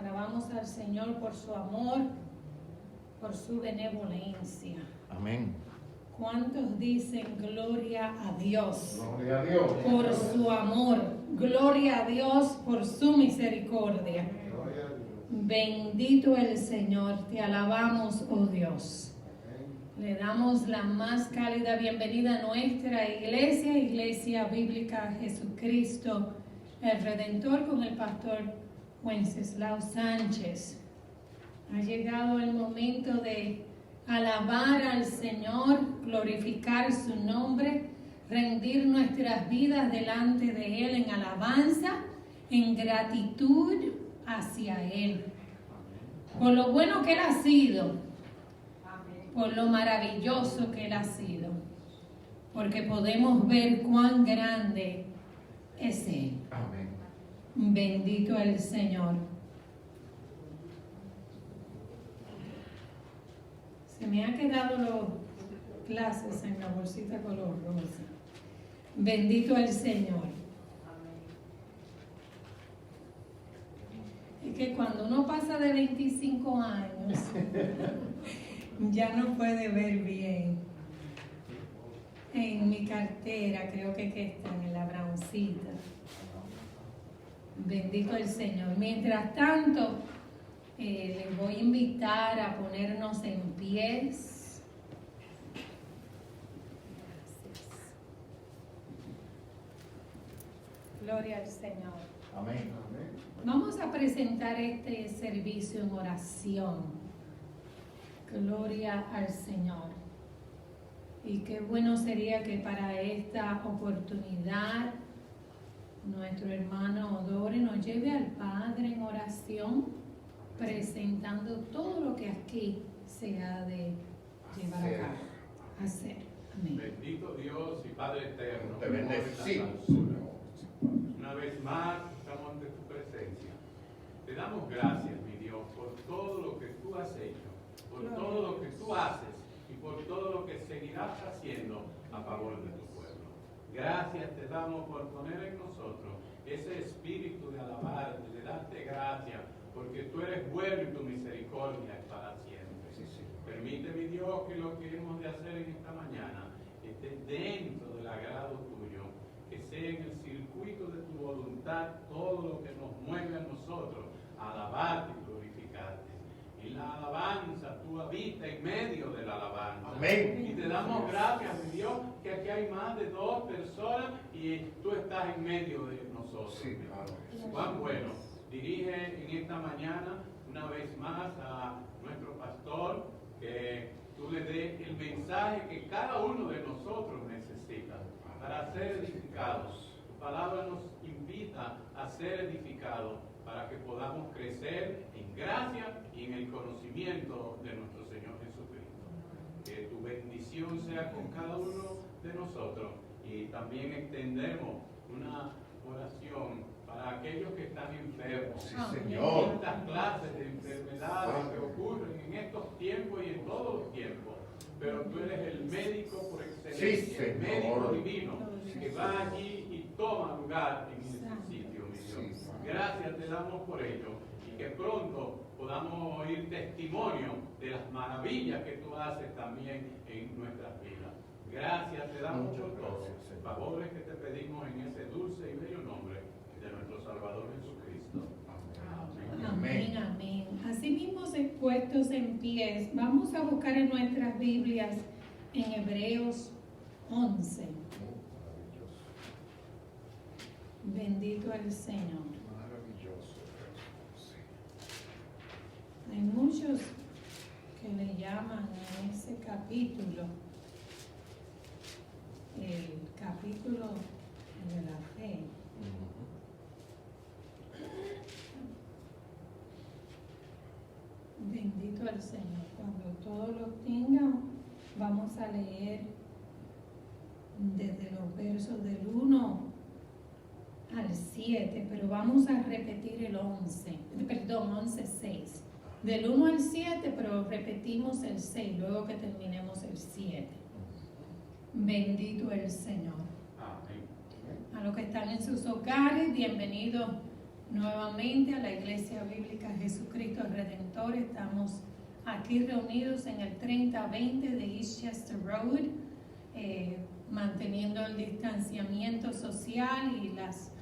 Alabamos al Señor por su amor, por su benevolencia. Amén. ¿Cuántos dicen gloria a Dios? Gloria a Dios. Por su amor. Gloria a Dios por su misericordia. Gloria a Dios. Bendito el Señor. Te alabamos, oh Dios. Le damos la más cálida bienvenida a nuestra iglesia, Iglesia Bíblica Jesucristo, el Redentor, con el pastor Wenceslao Sánchez. Ha llegado el momento de alabar al Señor, glorificar su nombre, rendir nuestras vidas delante de Él en alabanza, en gratitud hacia Él. Por lo bueno que Él ha sido, por lo maravilloso que Él ha sido, porque podemos ver cuán grande es Él. Amén. Bendito el Señor. Se me han quedado los clases en la bolsita color rosa. Bendito el Señor. Es que cuando uno pasa de 25 años, ya no puede ver bien. En mi cartera creo que están en la browncita. Bendito el Señor. Mientras tanto, les voy a invitar a ponernos en pies. Gracias. Gloria al Señor. Amén. Amén. Vamos a presentar este servicio en oración. Gloria al Señor. Y qué bueno sería que para esta oportunidad nuestro hermano Odore nos lleve al Padre en oración, presentando todo lo que aquí se ha de llevar a cabo. Hacer. Amén. Bendito Dios y Padre eterno. Te bendecimos, Señor. Una vez más estamos ante tu presencia. Te damos gracias, mi Dios, por todo lo que tú has hecho, por todo lo que tú haces y por todo lo que seguirás haciendo a favor de tu pueblo. Gracias te damos por poner en nosotros ese espíritu de alabarte, de darte gracias, porque tú eres bueno y tu misericordia es para siempre. Permite, mi Dios, que lo que hemos de hacer en esta mañana esté dentro del agrado tuyo, que sea en el circuito de tu voluntad todo lo que nos mueve a nosotros a alabarte y glorificarte. En la alabanza, tú habitas en medio de la alabanza. Amén. Y te damos gracias, mi Dios, que aquí hay más de 2 personas y tú estás en medio de nosotros. Sí, claro. Juan, bueno, dirige en esta mañana una vez más a nuestro pastor, que tú le des el mensaje que cada uno de nosotros necesita para ser edificados. Tu palabra nos invita a ser edificados para que podamos crecer en gracia y en el conocimiento de nuestro Señor Jesucristo. Que tu bendición sea con cada uno de nosotros, y también extendemos una oración para aquellos que están enfermos. Sí, Señor. Estas clases de enfermedades que ocurren en estos tiempos y en todos los tiempos. Pero tú eres el médico por excelencia, Sí, el médico Señor. divino, que va allí y toma lugar en ese sitio, mi Dios. Sí. Gracias te damos por ello, y que pronto podamos oír testimonio de las maravillas que tú haces también en nuestras vidas. Gracias te damos Muchas por todo. gracias, Señor. Favores que te pedimos en ese dulce y bello nombre de nuestro Salvador Jesucristo. Amén, amén. Asimismo, puestos en pies, vamos a buscar en nuestras Biblias en Hebreos 11. Maravilloso. Bendito el Señor. Maravilloso. Sí. Hay muchos que le llaman a ese capítulo el capítulo de la fe. Bendito el Señor. Cuando todos lo tengan, vamos a leer desde los versos del 1 al 7, pero vamos a repetir el 11:6. Del 1 al 7, pero repetimos el 6, luego que terminemos el 7. Bendito el Señor. Amén. A los que están en sus hogares, bienvenidos nuevamente a la Iglesia Bíblica Jesucristo Redentor. Estamos aquí reunidos en el 3020 de Eastchester Road, manteniendo el distanciamiento social y las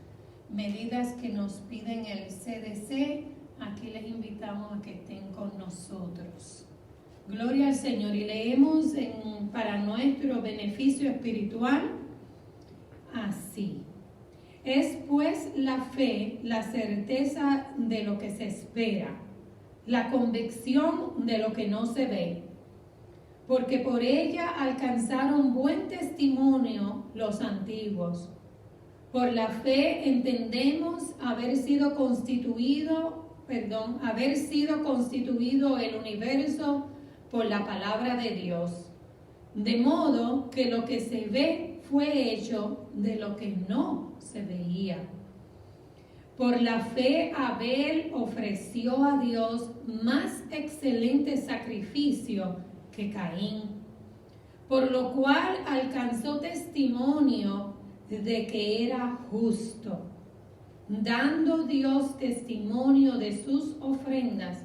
medidas que nos piden el CDC. Aquí les invitamos a que estén con nosotros. Gloria al Señor. Y leemos para nuestro beneficio espiritual así. Es pues la fe, la certeza de lo que se espera, la convicción de lo que no se ve, porque por ella alcanzaron buen testimonio los antiguos. Por la fe entendemos haber sido constituido el universo por la palabra de Dios, de modo que lo que se ve fue hecho de lo que no se veía. Por la fe Abel ofreció a Dios más excelente sacrificio que Caín, por lo cual alcanzó testimonio de que era justo, dando Dios testimonio de sus ofrendas,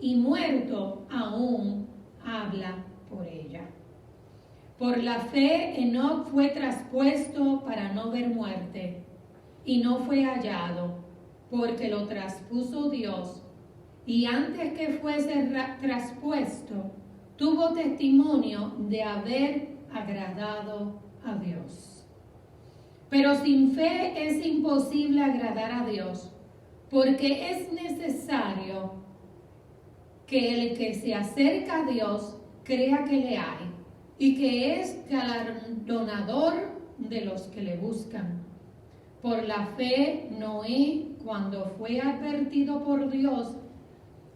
y muerto aún habla por ella. Por la fe Enoc fue traspuesto para no ver muerte, y no fue hallado, porque lo traspuso Dios, y antes que fuese traspuesto, tuvo testimonio de haber agradado a Dios. Pero sin fe es imposible agradar a Dios, porque es necesario que el que se acerca a Dios crea que le hay y que es galardonador de los que le buscan. Por la fe, Noé, cuando fue advertido por Dios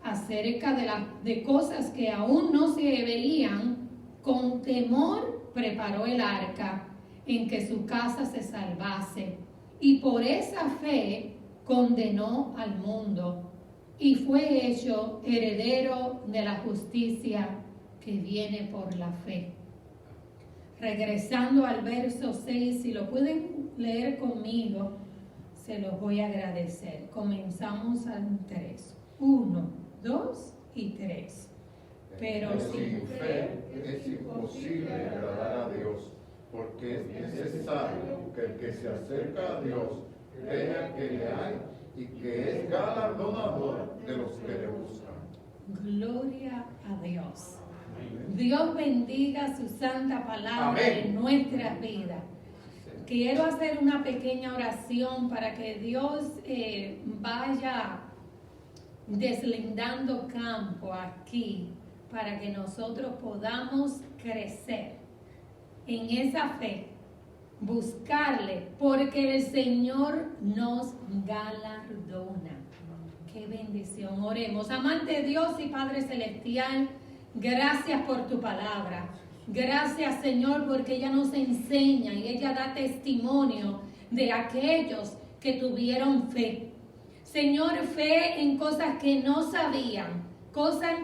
acerca de cosas que aún no se veían, con temor preparó el arca en que su casa se salvase, y por esa fe condenó al mundo, y fue hecho heredero de la justicia que viene por la fe. Regresando al verso 6, si lo pueden leer conmigo, se los voy a agradecer. Comenzamos al 3. 1, 2 y 3. Pero sin fe es imposible agradar a Dios, porque es necesario que el que se acerca a Dios crea que le hay y que es galardonador de los que le buscan. Gloria a Dios. Dios bendiga su santa palabra Amén. en nuestras vidas. Quiero hacer una pequeña oración para que Dios vaya deslindando campo aquí, para que nosotros podamos crecer en esa fe, buscarle, porque el Señor nos galardona. Qué bendición. Oremos. Amante Dios y Padre Celestial, gracias por tu palabra. Gracias, Señor, porque ella nos enseña y ella da testimonio de aquellos que tuvieron fe. Señor, fe en cosas que no sabían, cosas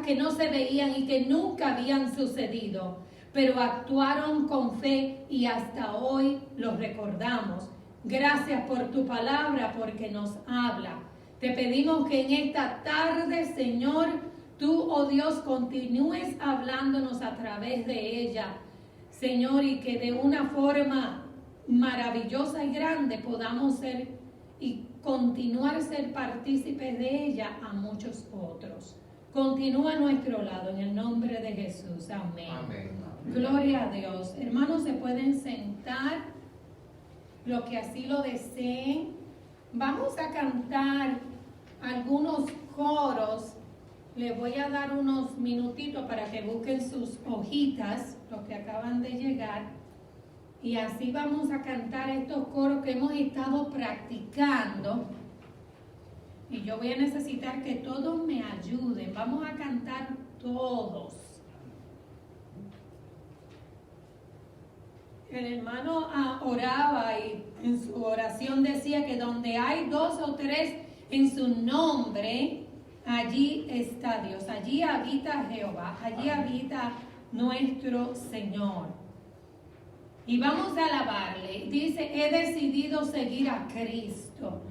que no se veían y que nunca habían sucedido, pero actuaron con fe y hasta hoy los recordamos. Gracias por tu palabra, porque nos habla. Te pedimos que en esta tarde, Señor, tú, oh Dios, continúes hablándonos a través de ella, Señor, y que de una forma maravillosa y grande podamos ser y continuar a ser partícipes de ella a muchos otros. Continúa a nuestro lado, en el nombre de Jesús. Amén. Amén. Gloria a Dios. Hermanos, se pueden sentar, los que así lo deseen. Vamos a cantar algunos coros. Les voy a dar unos minutitos para que busquen sus hojitas, los que acaban de llegar. Y así vamos a cantar estos coros que hemos estado practicando. Y yo voy a necesitar que todos me ayuden. Vamos a cantar todos. El hermano oraba y en su oración decía que donde hay 2 o 3 en su nombre, allí está Dios, allí habita Jehová, allí habita nuestro Señor. Y vamos a alabarle. Dice, he decidido seguir a Cristo.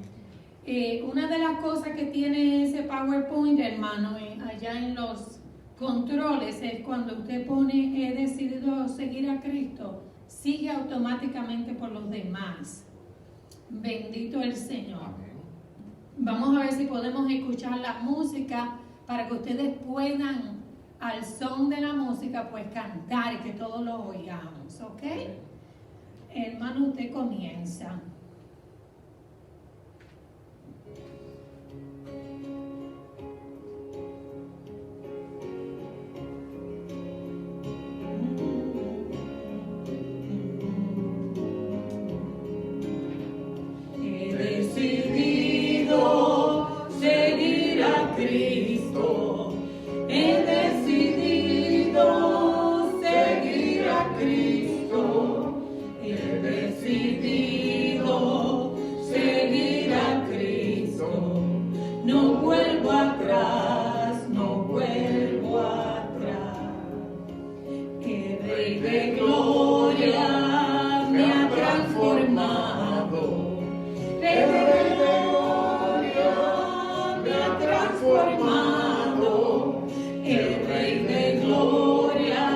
Una de las cosas que tiene ese PowerPoint, hermano, allá en los controles, es cuando usted pone he decidido seguir a Cristo, sigue automáticamente por los demás. Bendito el Señor. Vamos a ver si podemos escuchar la música para que ustedes puedan, al son de la música, pues cantar y que todos lo oigamos, ¿ok? Hermano, usted comienza. He decidido seguir a Cristo. He decidido seguir a Cristo. He decidido seguir a Cristo. No vuelvo atrás, no vuelvo atrás. Que Rey de gloria me ha transformado. Rey de gloria me ha transformado. El Rey de gloria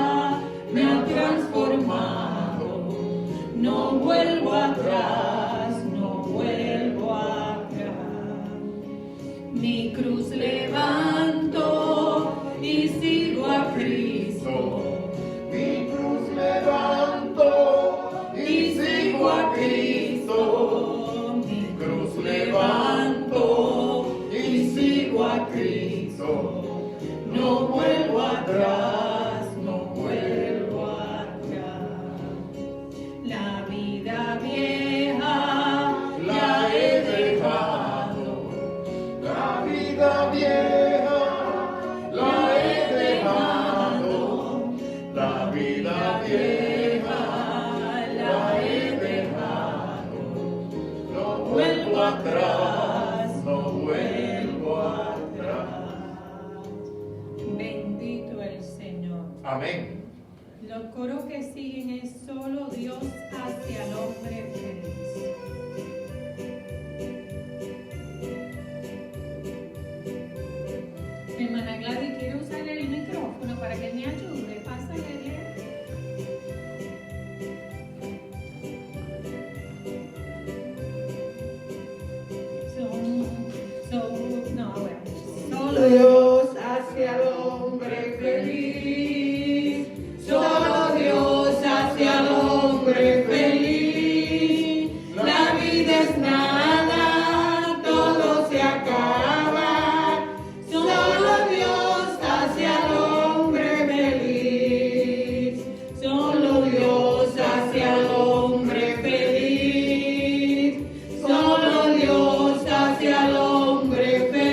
me ha transformado. No vuelvo atrás, no vuelvo atrás. Mi cruz levanto y sigo a Cristo. Mi cruz levanto y sigo a Cristo. Mi cruz levanto y sigo a Cristo. No vuelvo atrás, no vuelvo atrás. La vida vieja la he dejado. La vida vieja la he dejado. La vida vieja la he dejado. no vuelvo atrás, no vuelvo atrás. Bendito el Señor. Amén. Los coros que siguen es solo Dios hace al hombre feliz. Hermana Gladys, ¿quiere usar el micrófono para que me ayude? Pásale. Solo Dios hace al hombre feliz. Solo Dios hace al hombre feliz. La vida es nada, todo se acaba. Solo Dios hace al hombre feliz. Solo Dios hace al hombre feliz. Solo Dios hace al hombre feliz.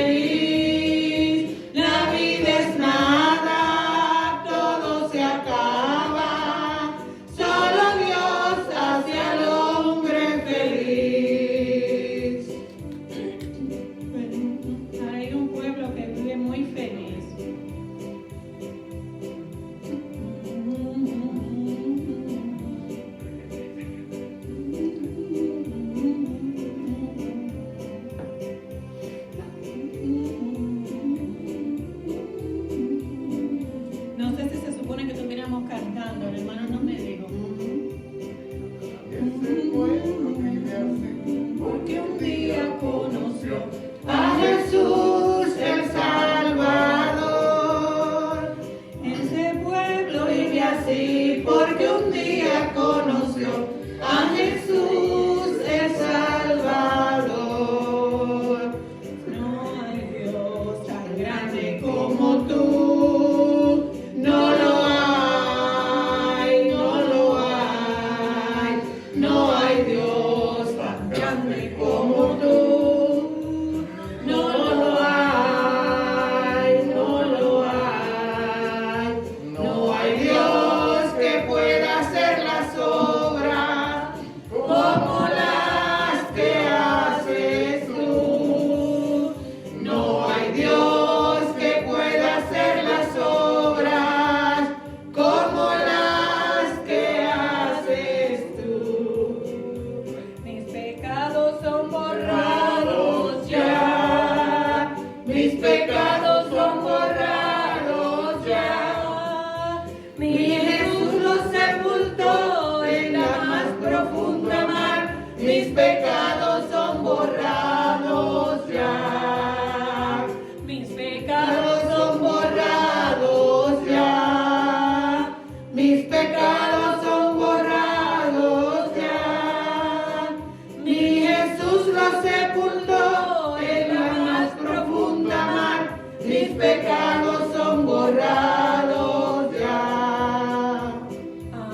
mis pecados son borrados ya. Mi Jesús los sepultó en la más profunda mar, mis pecados son borrados ya. Mis pecados son borrados ya. Mis pecados son borrados ya. Mi Jesús los sepultó en la más profunda mar, mis pecados son borrados ya.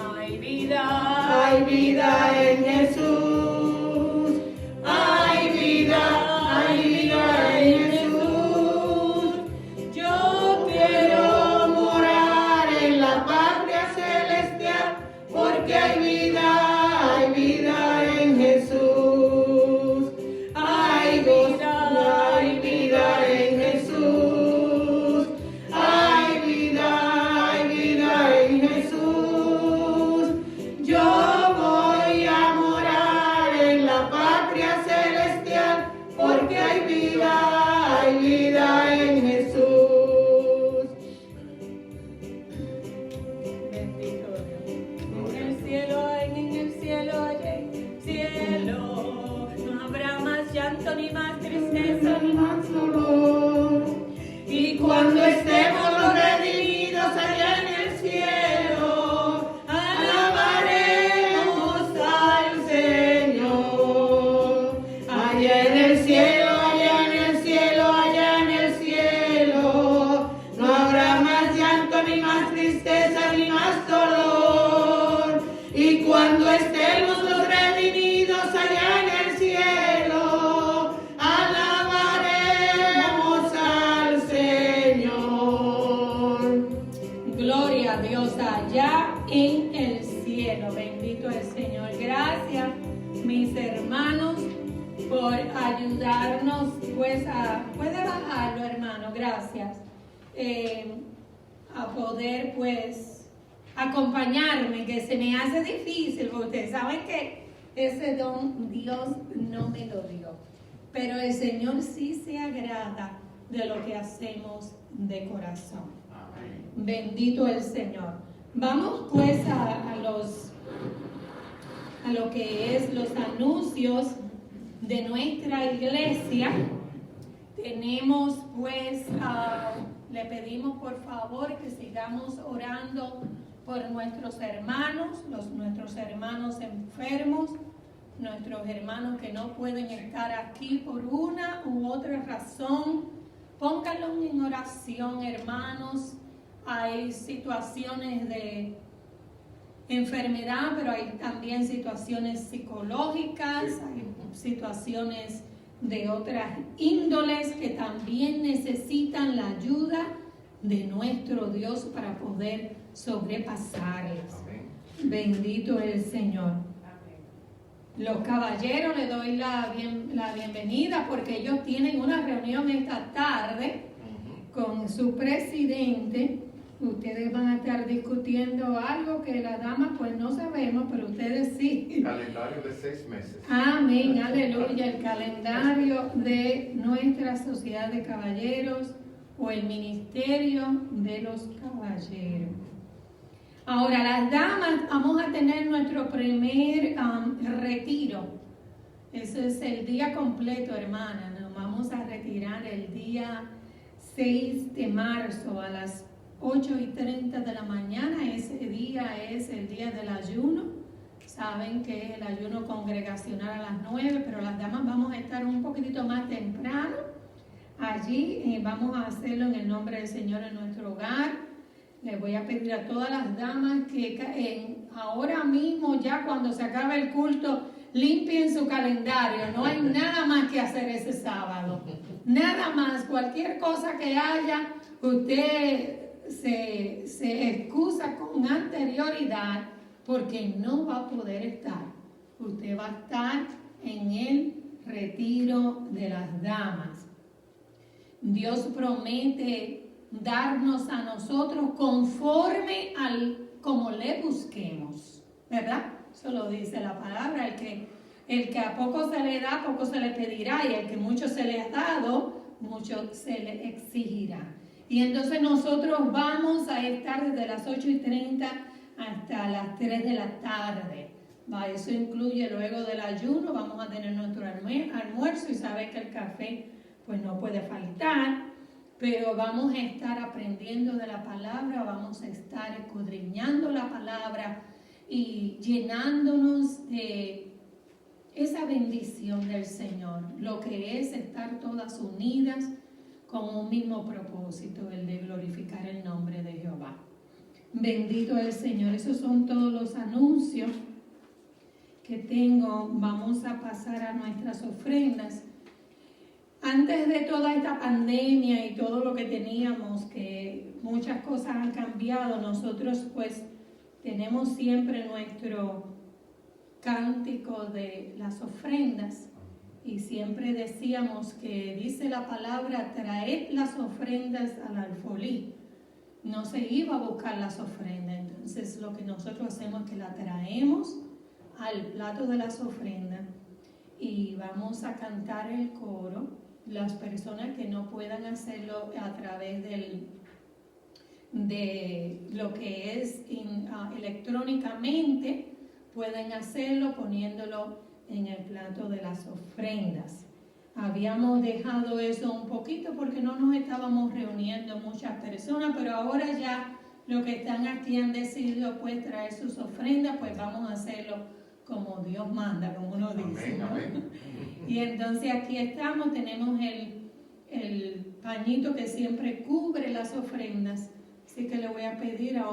Hay vida en Jesús. Hay vida en Jesús. Yo quiero morar en la patria celestial, porque hay vida en Jesús. Hay vida en Jesús. Hay vida en Jesús. Yo voy a morar en la patria celestial, porque hay vida en Jesús. Bendito Dios. En el cielo, allá en el cielo, no habrá más llanto, ni más tristeza, ni más dolor. Y cuando estemos los redimidos allá en el cielo, alabaremos al Señor. Allá en el cielo, allá en el cielo, allá en el cielo, no habrá más llanto, ni más tristeza, ni más dolor. Y cuando estemos los redimidos allá en el cielo, alabaremos al Señor. Gloria a Dios allá en el cielo. Bendito el Señor. Gracias, mis hermanos, por ayudarnos. Puede bajarlo, hermano. Gracias. A poder, acompañarme, que se me hace difícil, porque ustedes saben que ese don Dios no me lo dio. Pero el Señor sí se agrada de lo que hacemos de corazón. Amén. Bendito el Señor. Vamos pues a lo que es los anuncios de nuestra iglesia. Tenemos pues, le pedimos por favor que sigamos orando por nuestros hermanos enfermos, nuestros hermanos que no pueden estar aquí por una u otra razón. Pónganlos en oración, hermanos. Hay situaciones de enfermedad, pero hay también situaciones psicológicas, hay situaciones de otras índoles que también necesitan la ayuda de nuestro Dios para poder sobrepasarlas. Amén. Bendito el Señor. Los caballeros les doy la bienvenida porque ellos tienen una reunión esta tarde con su presidente. Ustedes van a estar discutiendo algo que las damas pues no sabemos, pero ustedes sí. Calendario de 6 meses. Amén, aleluya. El calendario de nuestra sociedad de caballeros o el ministerio de los caballeros. Ahora, las damas, vamos a tener nuestro primer retiro. Eso es el día completo, hermana. Nos vamos a retirar el día 6 de marzo a las 8:30 de la mañana. Ese día es el día del ayuno. Saben que es el ayuno congregacional a las 9, pero las damas vamos a estar un poquitito más temprano. Allí vamos a hacerlo en el nombre del Señor en nuestro hogar. Les voy a pedir a todas las damas que ahora mismo, ya cuando se acabe el culto, limpien su calendario. No hay nada más que hacer ese sábado. Nada más, cualquier cosa que haya, usted se excusa con anterioridad porque no va a poder estar. Usted va a estar en el retiro de las damas. Dios promete darnos a nosotros conforme como le busquemos, ¿verdad? Eso lo dice la palabra. El que a poco se le da, poco se le pedirá, y el que mucho se le ha dado, mucho se le exigirá. Y entonces nosotros vamos a estar desde las 8:30 hasta las 3 de la tarde. Eso incluye luego del ayuno, vamos a tener nuestro almuerzo y sabe que el café pues no puede faltar, pero vamos a estar aprendiendo de la palabra, vamos a estar escudriñando la palabra y llenándonos de esa bendición del Señor, lo que es estar todas unidas con un mismo propósito, el de glorificar el nombre de Jehová. Bendito el Señor. Esos son todos los anuncios que tengo. Vamos a pasar a nuestras ofrendas. Antes de toda esta pandemia y todo lo que teníamos, que muchas cosas han cambiado, nosotros pues tenemos siempre nuestro cántico de las ofrendas y siempre decíamos que dice la palabra: traed las ofrendas al alfolí. No se iba a buscar las ofrendas, entonces lo que nosotros hacemos es que la traemos al plato de las ofrendas y vamos a cantar el coro. Las personas que no puedan hacerlo a través de lo que es electrónicamente, pueden hacerlo poniéndolo en el plato de las ofrendas. Habíamos dejado eso un poquito porque no nos estábamos reuniendo muchas personas, pero ahora ya los que están aquí han decidido pues traer sus ofrendas, pues vamos a hacerlo como Dios manda, como uno dice, Amén, ¿no? amén. Y entonces aquí estamos, tenemos el pañito que siempre cubre las ofrendas. Así que le voy a pedir a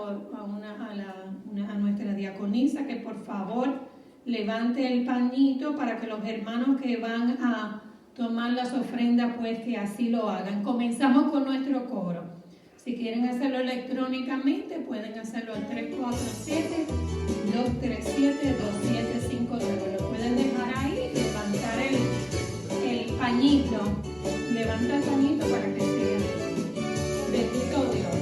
nuestra diaconisa que por favor levante el pañito para que los hermanos que van a tomar las ofrendas pues que así lo hagan. Comenzamos con nuestro coro. Si quieren hacerlo electrónicamente pueden hacerlo al 347-237-2759. Lo pueden dejar ahí, levantar el pañito. Levanta el pañito para que sea. Bendito Dios.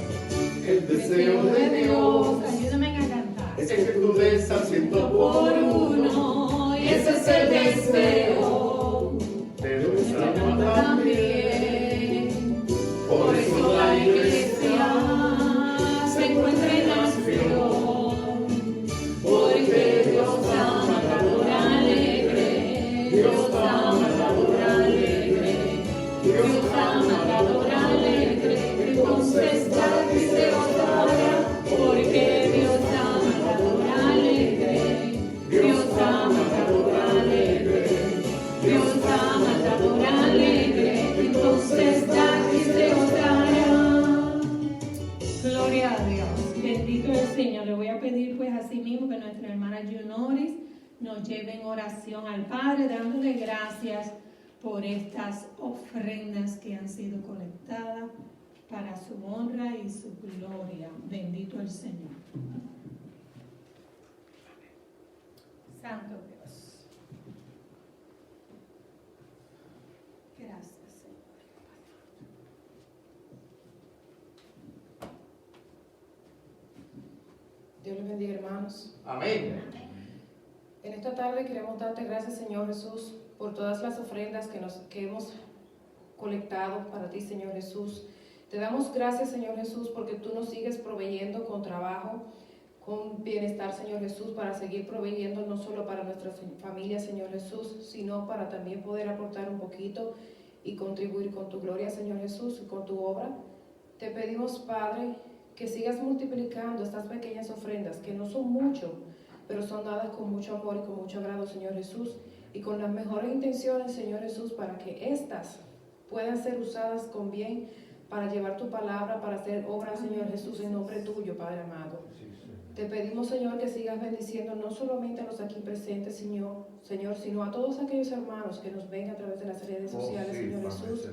El deseo de Dios Ayúdame a cantar. es que tú des al 100 por uno, y ese es el deseo de nuestra de alma también. también. Por eso la iglesia se encuentra en acción, porque Dios ama la hora alegre, Dios ama la hora alegre, Dios ama la hora alegre. Entonces la deseosa, porque Dios ama la hora alegre, Dios ama la hora alegre, Dios ama la hora alegre. Entonces la deseosa. Gloria a Dios, bendito el Señor. Le voy a pedir pues así mismo que nuestra hermana Yunoris nos lleve en oración al Padre, dándole gracias por estas ofrendas que han sido colectadas para su honra y su gloria. Bendito el Señor. Santo Dios. Gracias, Señor. Dios les bendiga, hermanos. Amén. En esta tarde queremos darte gracias, Señor Jesús, por todas las ofrendas que hemos colectado para ti, Señor Jesús. Te damos gracias, Señor Jesús, porque tú nos sigues proveyendo con trabajo, con bienestar, Señor Jesús, para seguir proveyendo no solo para nuestras familias, Señor Jesús, sino para también poder aportar un poquito y contribuir con tu gloria, Señor Jesús, y con tu obra. Te pedimos, Padre, que sigas multiplicando estas pequeñas ofrendas, que no son mucho, pero son dadas con mucho amor y con mucho agrado, Señor Jesús, y con las mejores intenciones, Señor Jesús, para que éstas puedan ser usadas con bien para llevar tu palabra, para hacer obras, Señor Jesús, en nombre tuyo, Padre amado. Te pedimos, Señor, que sigas bendiciendo no solamente a los aquí presentes, Señor, sino a todos aquellos hermanos que nos ven a través de las redes sociales, Señor Jesús,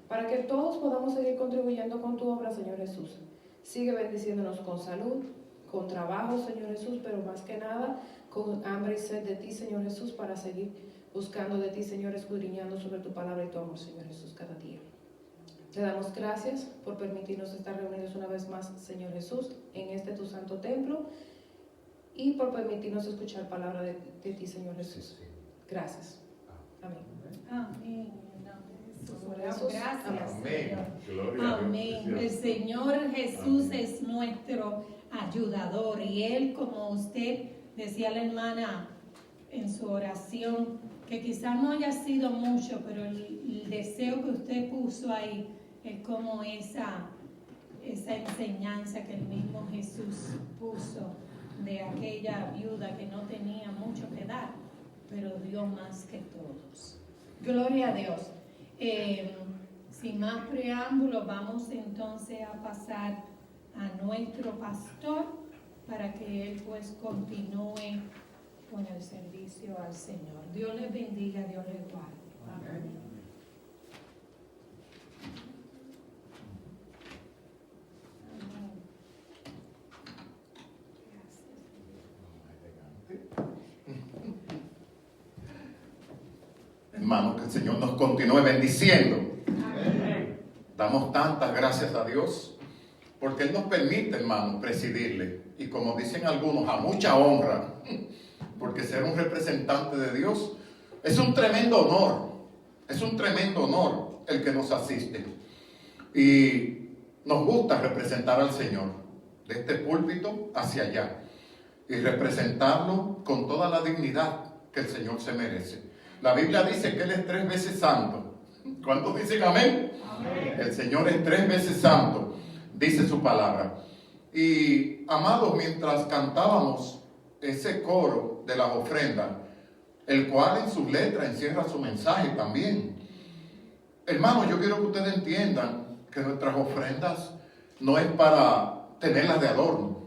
para que todos podamos seguir contribuyendo con tu obra, Señor Jesús. Sigue bendiciéndonos con salud, con trabajo, Señor Jesús, pero más que nada con hambre y sed de ti, Señor Jesús, para seguir buscando de ti, Señor, escudriñando sobre tu palabra y tu amor, Señor Jesús, cada día. Te damos gracias por permitirnos estar reunidos una vez más, Señor Jesús, en este tu santo templo y por permitirnos escuchar palabra de ti, Señor Jesús. Gracias. Amén. Amén. En el nombre del Gracias, Amén. Señor. Gloria a Dios. Amén. El Señor Jesús es nuestro ayudador y Él, como usted decía la hermana en su oración, que quizás no haya sido mucho, pero el deseo que usted puso ahí es como esa enseñanza que el mismo Jesús puso de aquella viuda que no tenía mucho que dar, pero dio más que todos. Gloria a Dios. Sin más preámbulos, vamos entonces a pasar a nuestro pastor para que él pues continúe con el servicio al Señor. Dios les bendiga, Dios les guarde. Amén. Hermano, que el Señor nos continúe bendiciendo. Damos tantas gracias a Dios porque Él nos permite, hermano, presidirle. Y como dicen algunos, a mucha honra, porque ser un representante de Dios es un tremendo honor. Es un tremendo honor el que nos asiste. Y nos gusta representar al Señor de este púlpito hacia allá y representarlo con toda la dignidad que el Señor se merece. La Biblia dice que Él es 3 veces santo. ¿Cuántos dicen amén? Amén. El Señor es 3 veces santo, dice su palabra. Y amados, mientras cantábamos ese coro de las ofrendas, el cual en sus letras encierra su mensaje también. Hermanos, yo quiero que ustedes entiendan que nuestras ofrendas no es para tenerlas de adorno,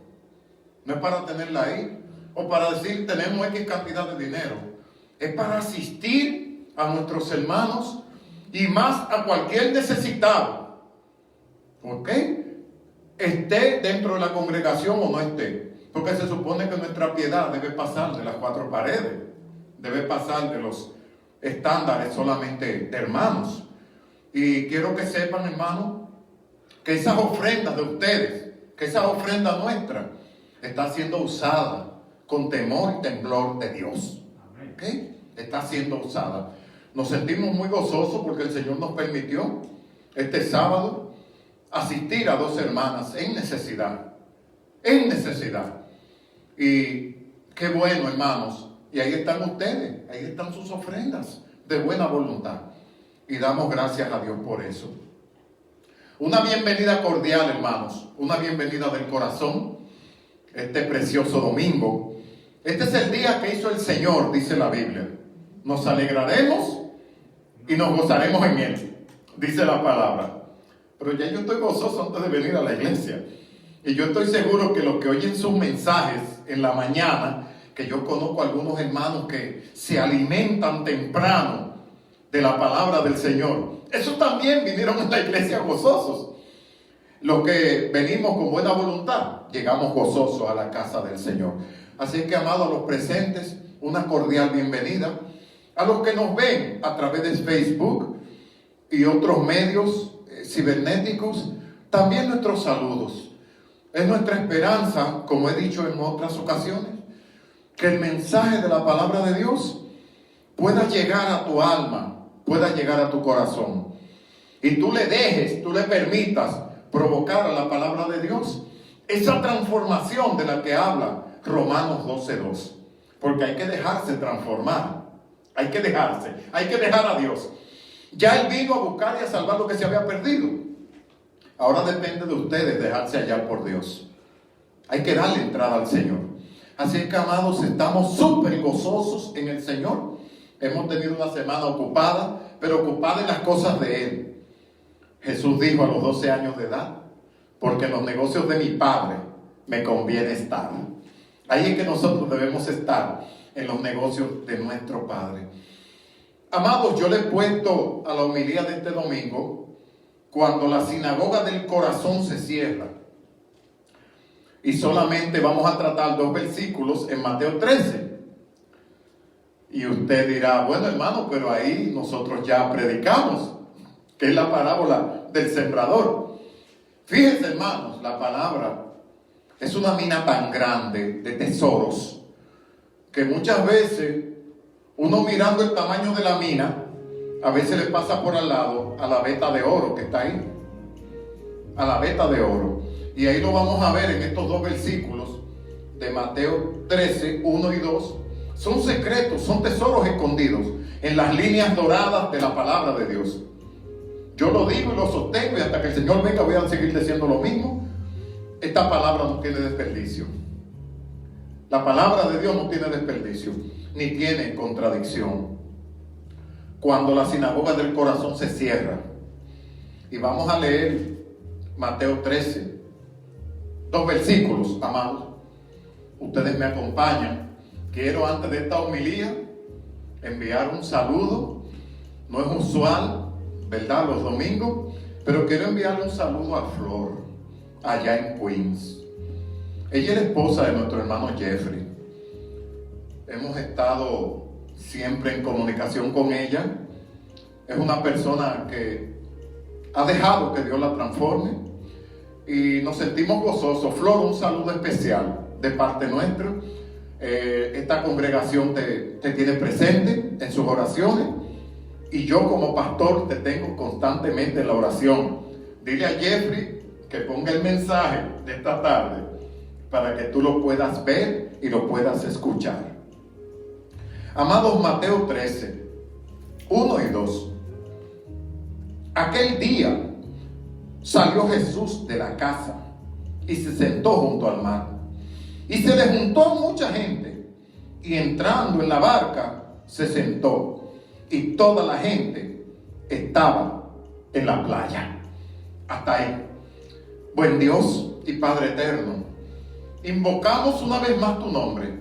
no es para tenerlas ahí, o para decir tenemos X cantidad de dinero. Es para asistir a nuestros hermanos y más a cualquier necesitado. ¿Ok? Esté dentro de la congregación o no esté. Porque se supone que nuestra piedad debe pasar de las 4 paredes. Debe pasar de los estándares solamente de hermanos. Y quiero que sepan, hermanos, que esas ofrendas de ustedes, que esa ofrenda nuestra, está siendo usada con temor y temblor de Dios. ¿Okay? Está siendo usada. Nos sentimos muy gozosos porque el Señor nos permitió este sábado asistir a 2 hermanas en necesidad. En necesidad. Y qué bueno, hermanos. Y ahí están ustedes, ahí están sus ofrendas de buena voluntad. Y damos gracias a Dios por eso. Una bienvenida cordial, hermanos. Una bienvenida del corazón. Este precioso domingo. Este es el día que hizo el Señor, dice la Biblia. Nos alegraremos y nos gozaremos en Él, dice la palabra. Pero ya yo estoy gozoso antes de venir a la iglesia. Y yo estoy seguro que los que oyen sus mensajes en la mañana, que yo conozco algunos hermanos que se alimentan temprano de la palabra del Señor, esos también vinieron a la iglesia gozosos. Los que venimos con buena voluntad, llegamos gozosos a la casa del Señor. Así que, amados, a los presentes, una cordial bienvenida. A los que nos ven a través de Facebook y otros medios cibernéticos, también nuestros saludos. Es nuestra esperanza, como he dicho en otras ocasiones, que el mensaje de la palabra de Dios pueda llegar a tu alma, pueda llegar a tu corazón. Y tú le dejes, tú le permitas provocar a la palabra de Dios esa transformación de la que habla Romanos 12:2. Porque hay que dejarse transformar. Hay que dejar a Dios. Ya Él vino a buscar y a salvar lo que se había perdido. Ahora depende de ustedes dejarse hallar por Dios. Hay que darle entrada al Señor. Así que, amados, estamos súper gozosos en el Señor. Hemos tenido una semana ocupada, pero ocupada en las cosas de Él. Jesús dijo a los 12 años de edad: porque en los negocios de mi Padre me conviene estar. Ahí es que nosotros debemos estar, en los negocios de nuestro Padre. Amados, yo le he puesto a la homilía de este domingo, cuando la sinagoga del corazón se cierra. Y solamente vamos a tratar 2 versículos en Mateo 13. Y usted dirá: bueno, hermano, pero ahí nosotros ya predicamos, que es la parábola del sembrador. Fíjense, hermanos, la palabra es una mina tan grande de tesoros que muchas veces uno, mirando el tamaño de la mina, a veces le pasa por al lado a la veta de oro que está ahí. A la veta de oro. Y ahí lo vamos a ver en estos dos versículos de Mateo 13, 1 y 2. Son secretos, son tesoros escondidos en las líneas doradas de la palabra de Dios. Yo lo digo y lo sostengo, y hasta que el Señor venga voy a seguir diciendo lo mismo. Esta palabra no tiene desperdicio. La palabra de Dios no tiene desperdicio, ni tiene contradicción. Cuando la sinagoga del corazón se cierra, y vamos a leer Mateo 13, 2 versículos, amados. Ustedes me acompañan. Quiero, antes de esta homilía, enviar un saludo. No es usual, ¿verdad?, los domingos, pero quiero enviarle un saludo a Flor, allá en Queens. Ella es la esposa de nuestro hermano Jeffrey. Hemos estado siempre en comunicación con ella. Es una persona que ha dejado que Dios la transforme y nos sentimos gozosos. Flor, un saludo especial de parte nuestra. Esta congregación te tiene presente en sus oraciones, y yo como pastor te tengo constantemente en la oración. Dile a Jeffrey que ponga el mensaje de esta tarde para que tú lo puedas ver y lo puedas escuchar. Amados, Mateo 13, 1 y 2. Aquel día salió Jesús de la casa y se sentó junto al mar. Y se le juntó mucha gente, y entrando en la barca se sentó, y toda la gente estaba en la playa. Hasta ahí. Buen Dios y Padre eterno, invocamos una vez más tu nombre,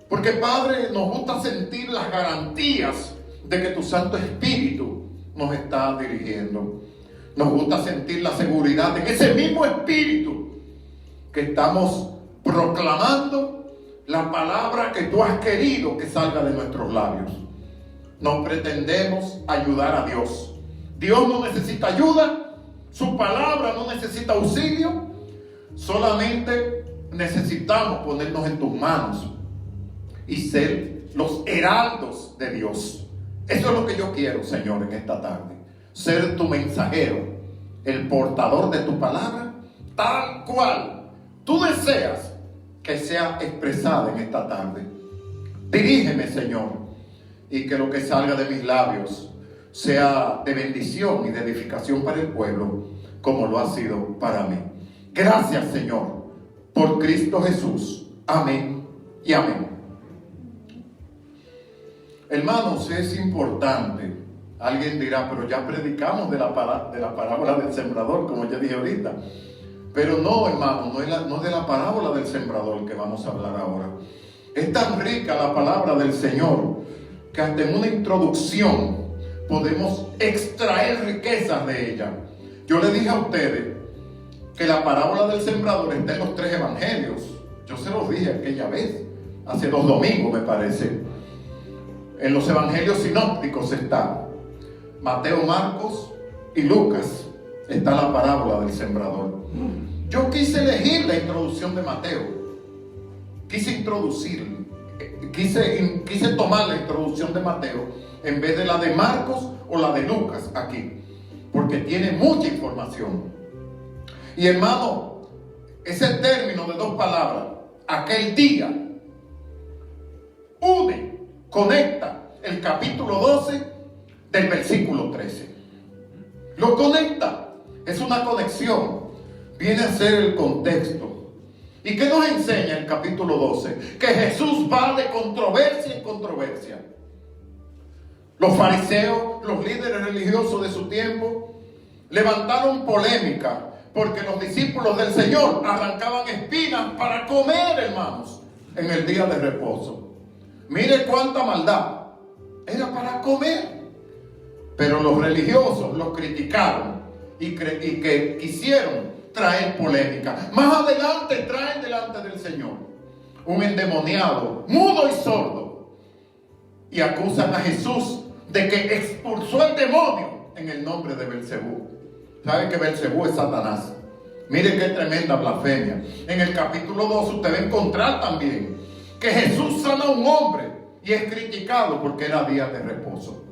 porque Padre, nos gusta sentir las garantías de que tu Santo Espíritu nos está dirigiendo. Nos gusta sentir la seguridad de que ese mismo Espíritu que estamos proclamando, la palabra que tú has querido que salga de nuestros labios. No pretendemos ayudar a Dios. Dios no necesita ayuda, su palabra no necesita auxilio. Solamente necesitamos ponernos en tus manos y ser los heraldos de Dios. Eso es lo que yo quiero, Señor, en esta tarde. Ser tu mensajero, el portador de tu palabra, tal cual tú deseas que sea expresada en esta tarde. Dirígeme, Señor, y que lo que salga de mis labios sea de bendición y de edificación para el pueblo, como lo ha sido para mí. Gracias, Señor, por Cristo Jesús. Amén y amén. Hermanos, es importante. Alguien dirá, pero ya predicamos de la parábola del sembrador, como ya dije ahorita. Pero no, hermano, no es de la parábola del sembrador que vamos a hablar ahora. Es tan rica la palabra del Señor que hasta en una introducción podemos extraer riquezas de ella. Yo le dije a ustedes que la parábola del sembrador está en los 3 evangelios. Yo se los dije aquella vez, hace 2 domingos me parece. En los evangelios sinópticos está Mateo, Marcos y Lucas. Está la parábola del sembrador. Yo quise elegir la introducción de Mateo. Quise tomar la introducción de Mateo en vez de la de Marcos o la de Lucas aquí, porque tiene mucha información. Y hermano, ese término de 2 palabras, aquel día, conecta el capítulo 12 del versículo 13. Lo conecta. Es una conexión. Viene a ser el contexto. ¿Y qué nos enseña el capítulo 12? Que Jesús va de controversia en controversia. Los fariseos, los líderes religiosos de su tiempo, levantaron polémica porque los discípulos del Señor arrancaban espinas para comer, hermanos, en el día de reposo. Mire cuánta maldad. Era para comer. Pero los religiosos los criticaron y que quisieron traer polémica. Más adelante traen delante del Señor un endemoniado, mudo y sordo, y acusan a Jesús de que expulsó el demonio en el nombre de Belcebú. ¿Sabe que Belcebú es Satanás? Miren qué tremenda blasfemia. En el capítulo 2 usted va a encontrar también que Jesús sana a un hombre y es criticado porque era día de reposo.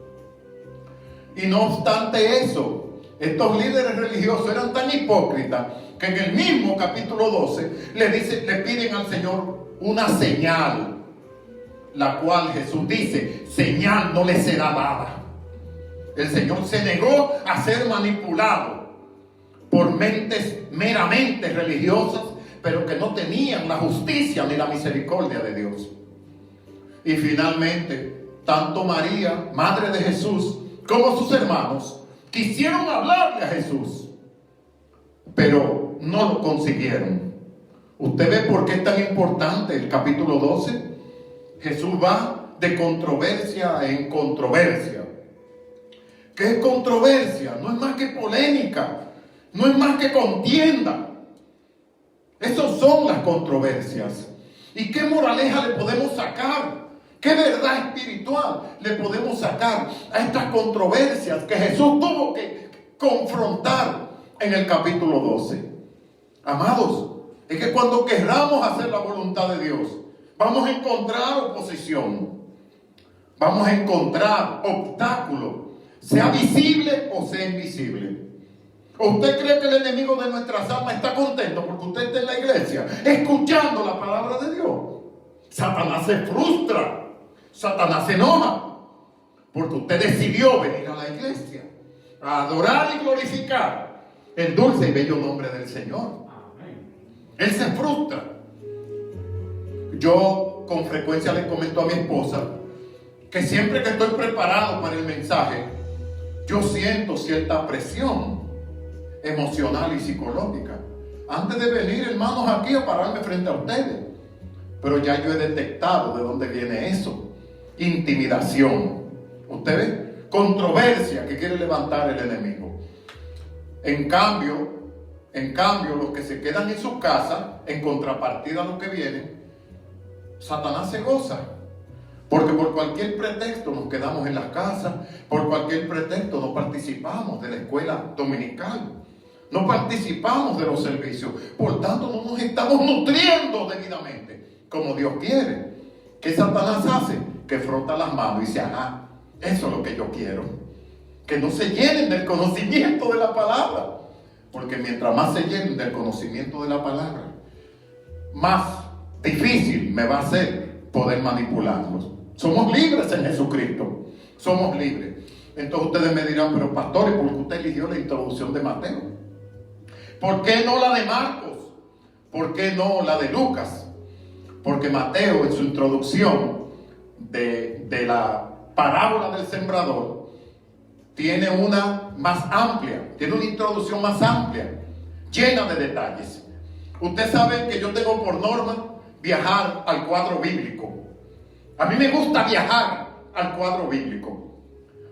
Y no obstante eso, estos líderes religiosos eran tan hipócritas que en el mismo capítulo 12 le piden al Señor una señal, la cual Jesús dice, señal no le será dada. El Señor se negó a ser manipulado por mentes meramente religiosas, pero que no tenían la justicia ni la misericordia de Dios. Y finalmente, tanto María, madre de Jesús, como sus hermanos, quisieron hablarle a Jesús, pero no lo consiguieron. ¿Usted ve por qué es tan importante el capítulo 12? Jesús va de controversia en controversia. ¿Qué es controversia? No es más que polémica, no es más que contienda. Esas son las controversias. ¿Y qué moraleja le podemos sacar? ¿Qué verdad espiritual le podemos sacar a estas controversias que Jesús tuvo que confrontar en el capítulo 12? Amados, es que cuando querramos hacer la voluntad de Dios, vamos a encontrar oposición, vamos a encontrar obstáculos, sea visible o sea invisible. ¿O usted cree que el enemigo de nuestras almas está contento porque usted está en la iglesia escuchando la palabra de Dios? Satanás se frustra, Satanás se enoja porque usted decidió venir a la iglesia a adorar y glorificar el dulce y bello nombre del Señor. Él se frustra. Yo con frecuencia le comento a mi esposa que siempre que estoy preparado para el mensaje, yo siento cierta presión emocional y psicológica antes de venir, hermanos, aquí a pararme frente a ustedes. Pero ya yo he detectado de dónde viene eso. Intimidación. ¿Usted ve? Controversia que quiere levantar el enemigo. En cambio, los que se quedan en su casa, en contrapartida a los que vienen, Satanás se goza. Porque por cualquier pretexto nos quedamos en las casas, por cualquier pretexto no participamos de la escuela dominical, no participamos de los servicios, por tanto no nos estamos nutriendo debidamente como Dios quiere. ¿Qué Satanás hace? Que frota las manos y dice, ajá, eso es lo que yo quiero. Que no se llenen del conocimiento de la palabra, porque mientras más se llenen del conocimiento de la palabra, más difícil me va a ser poder manipularlos. Somos libres en Jesucristo, somos libres. Entonces ustedes me dirán, pero pastores, ¿por qué usted eligió la introducción de Mateo? ¿Por qué no la de Marcos? ¿Por qué no la de Lucas? Porque Mateo, en su introducción de la parábola del sembrador, tiene una más amplia, tiene una introducción más amplia, llena de detalles. Usted sabe que yo tengo por norma viajar al cuadro bíblico. A mí me gusta viajar al cuadro bíblico.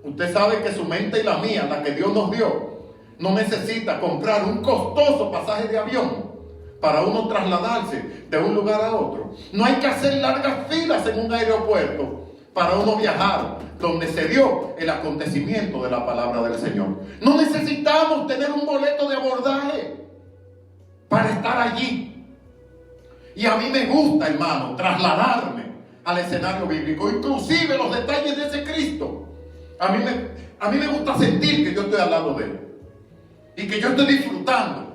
Usted sabe que su mente y la mía, la que Dios nos dio, no necesita comprar un costoso pasaje de avión para uno trasladarse de un lugar a otro. No hay que hacer largas filas en un aeropuerto para uno viajar donde se dio el acontecimiento de la palabra del Señor. No necesitamos tener un boleto de abordaje para estar allí. Y a mí me gusta, hermano, trasladarme al escenario bíblico, inclusive los detalles de ese Cristo. A mí me gusta sentir que yo estoy al lado de Él y que yo estoy disfrutando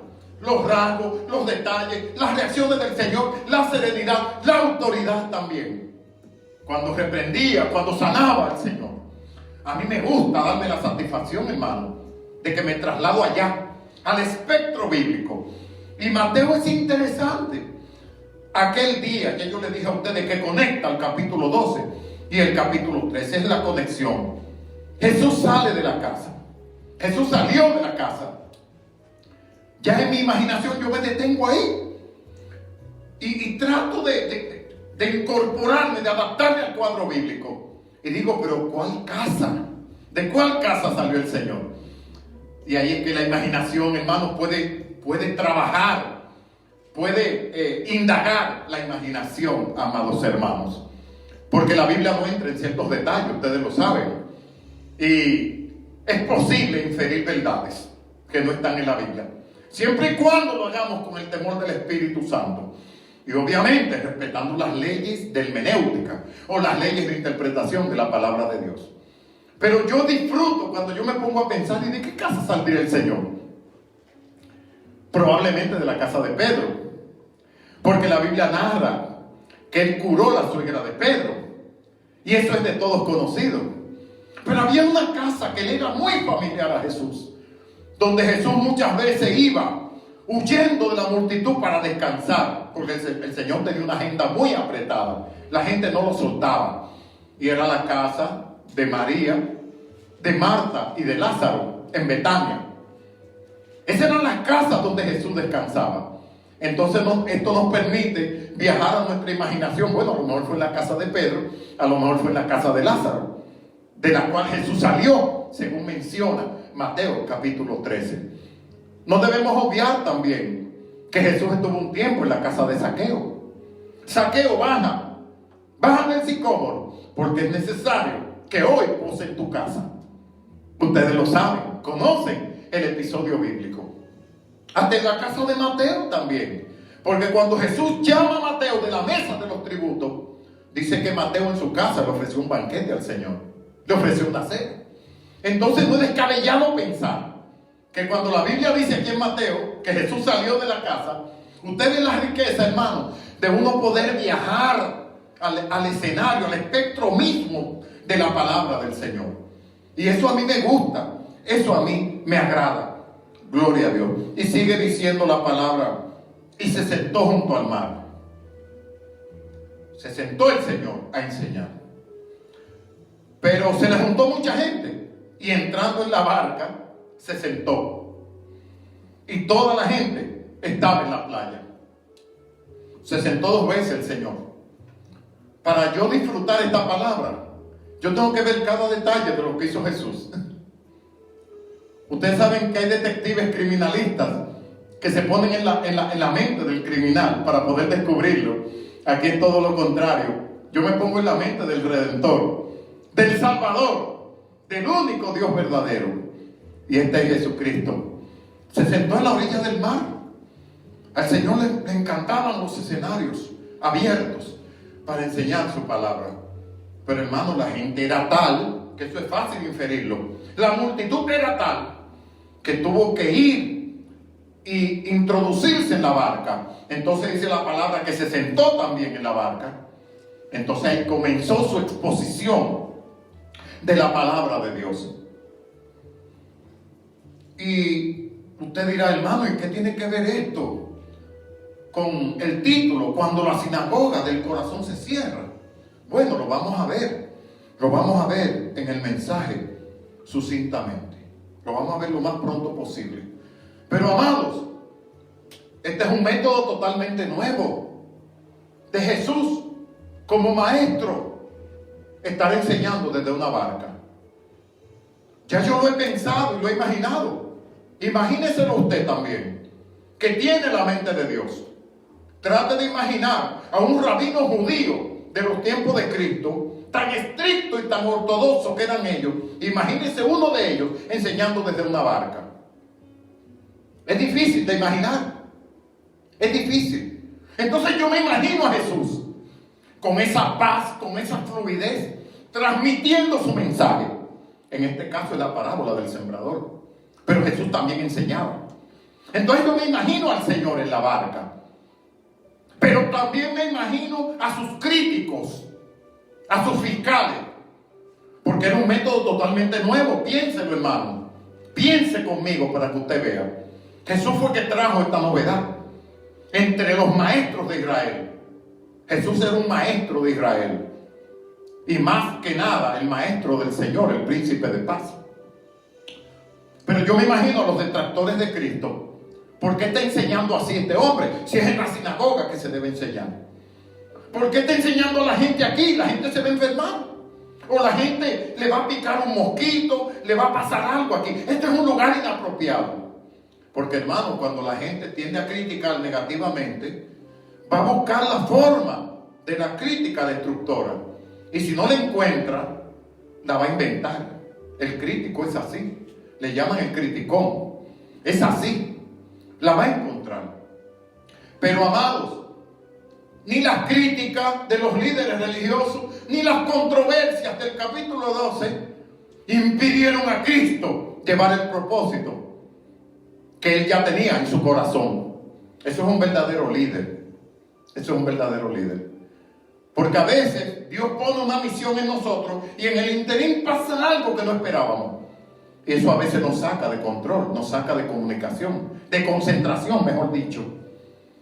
los rasgos, los detalles, las reacciones del Señor, la serenidad, la autoridad también. Cuando reprendía, cuando sanaba al Señor. A mí me gusta darme la satisfacción, hermano, de que me traslado allá, al espectro bíblico. Y Mateo es interesante. Aquel día que yo le dije a ustedes que conecta el capítulo 12 y el capítulo 13, es la conexión. Jesús sale de la casa. Jesús salió de la casa. Ya en mi imaginación yo me detengo ahí. Y trato de incorporarme, de adaptarme al cuadro bíblico. Y digo, pero ¿cuál casa? ¿De cuál casa salió el Señor? Y ahí es que la imaginación, hermanos, puede trabajar. Puede indagar la imaginación, amados hermanos. Porque la Biblia no entra en ciertos detalles, ustedes lo saben. Y es posible inferir verdades que no están en la Biblia, siempre y cuando lo hagamos con el temor del Espíritu Santo. Y obviamente respetando las leyes de hermenéutica o las leyes de interpretación de la palabra de Dios. Pero yo disfruto cuando yo me pongo a pensar, ¿y de qué casa saldría el Señor? Probablemente de la casa de Pedro, porque la Biblia narra que él curó la suegra de Pedro, y eso es de todos conocido. Pero había una casa que le era muy familiar a Jesús, donde Jesús muchas veces iba huyendo de la multitud para descansar, porque el Señor tenía una agenda muy apretada, la gente no lo soltaba, y era la casa de María, de Marta y de Lázaro en Betania. Esas eran las casas donde Jesús descansaba. Entonces esto nos permite viajar a nuestra imaginación. Bueno, a lo mejor fue en la casa de Pedro, a lo mejor fue en la casa de Lázaro, de la cual Jesús salió, según menciona Mateo capítulo 13. No debemos obviar también que Jesús estuvo un tiempo en la casa de Zaqueo. Zaqueo, baja del sicómoro, porque es necesario que hoy pose en tu casa. Ustedes lo saben, conocen el episodio bíblico. Hasta en la casa de Mateo también, porque cuando Jesús llama a Mateo de la mesa de los tributos, dice que Mateo en su casa le ofreció un banquete al Señor, le ofreció una cena. Entonces no es descabellado pensar que cuando la Biblia dice aquí en Mateo que Jesús salió de la casa, usted ve la riqueza, hermano, de uno poder viajar al escenario, al espectro mismo de la palabra del Señor. Y eso a mí me gusta, eso a mí me agrada. Gloria a Dios. Y sigue diciendo la palabra, y se sentó junto al mar. Se sentó el Señor a enseñar. Pero se le juntó mucha gente, y entrando en la barca, se sentó. Y toda la gente estaba en la playa. Se sentó 2 veces el Señor. Para yo disfrutar esta palabra, yo tengo que ver cada detalle de lo que hizo Jesús. Ustedes saben que hay detectives criminalistas que se ponen en la mente del criminal para poder descubrirlo. Aquí es todo lo contrario. Yo me pongo en la mente del Redentor, del Salvador, del único Dios verdadero. Y este es Jesucristo. Se sentó en la orilla del mar. Al Señor le encantaban los escenarios abiertos para enseñar su palabra. Pero hermano, la gente era tal, que eso es fácil inferirlo. La multitud era tal que tuvo que ir y introducirse en la barca. Entonces dice la palabra que se sentó también en la barca. Entonces ahí comenzó su exposición de la palabra de Dios. Y usted dirá, hermano, ¿y qué tiene que ver esto con el título, cuando la sinagoga del corazón se cierra? Bueno, lo vamos a ver en el mensaje sucintamente. Lo vamos a ver lo más pronto posible. Pero amados, este es un método totalmente nuevo de Jesús como maestro, estar enseñando desde una barca. Ya yo lo he pensado y lo he imaginado. Imagíneselo usted también, que tiene la mente de Dios. Trate de imaginar a un rabino judío de los tiempos de Cristo, tan estricto y tan ortodoxo que eran ellos. Imagínense uno de ellos enseñando desde una barca. Es difícil de imaginar. Es difícil. Entonces yo me imagino a Jesús con esa paz, con esa fluidez, transmitiendo su mensaje. En este caso es la parábola del sembrador. Pero Jesús también enseñaba. Entonces yo me imagino al Señor en la barca. Pero también me imagino a sus críticos, a sus fiscales, porque era un método totalmente nuevo. Piénselo, hermano, piense conmigo para que usted vea. Jesús fue que trajo esta novedad entre los maestros de Israel. Jesús era un maestro de Israel, y más que nada el maestro del Señor, el príncipe de paz. Pero yo me imagino a los detractores de Cristo. ¿Por qué está enseñando así este hombre? Si es en la sinagoga que se debe enseñar. ¿Por qué está enseñando a la gente aquí? La gente se va a enfermar. O la gente le va a picar un mosquito, le va a pasar algo aquí. Este es un lugar inapropiado. Porque, hermano, cuando la gente tiende a criticar negativamente, va a buscar la forma de la crítica destructora. Y si no la encuentra, la va a inventar. El crítico es así. Le llaman el criticón. Es así. La va a encontrar. Pero, amados, ni las críticas de los líderes religiosos, ni las controversias del capítulo 12 impidieron a Cristo llevar el propósito que Él ya tenía en su corazón. Eso es un verdadero líder. Eso es un verdadero líder. Porque a veces Dios pone una misión en nosotros y en el interín pasa algo que no esperábamos. Y eso a veces nos saca de control, nos saca de comunicación, de concentración, mejor dicho.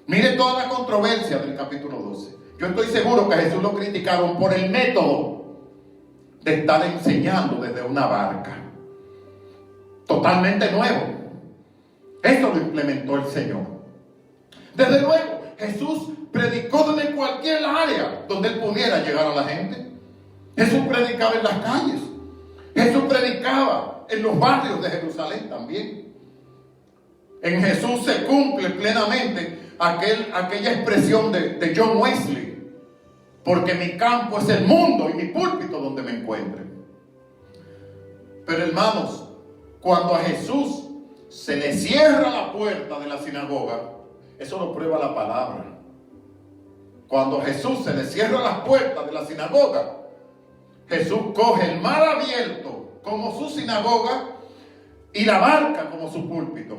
Mire toda la controversia del capítulo 12. Yo estoy seguro que a Jesús lo criticaron por el método de estar enseñando desde una barca. Totalmente nuevo. Eso lo implementó el Señor. Desde luego, Jesús predicó desde cualquier área donde Él pudiera llegar a la gente. Jesús predicaba en las calles. Jesús predicaba en los barrios de Jerusalén también. En Jesús se cumple plenamente aquella expresión de John Wesley. Porque mi campo es el mundo y mi púlpito donde me encuentre. Pero hermanos, cuando a Jesús se le cierra la puerta de la sinagoga, eso lo prueba la palabra. Cuando a Jesús se le cierra las puertas de la sinagoga, Jesús coge el mar abierto como su sinagoga y la barca como su púlpito.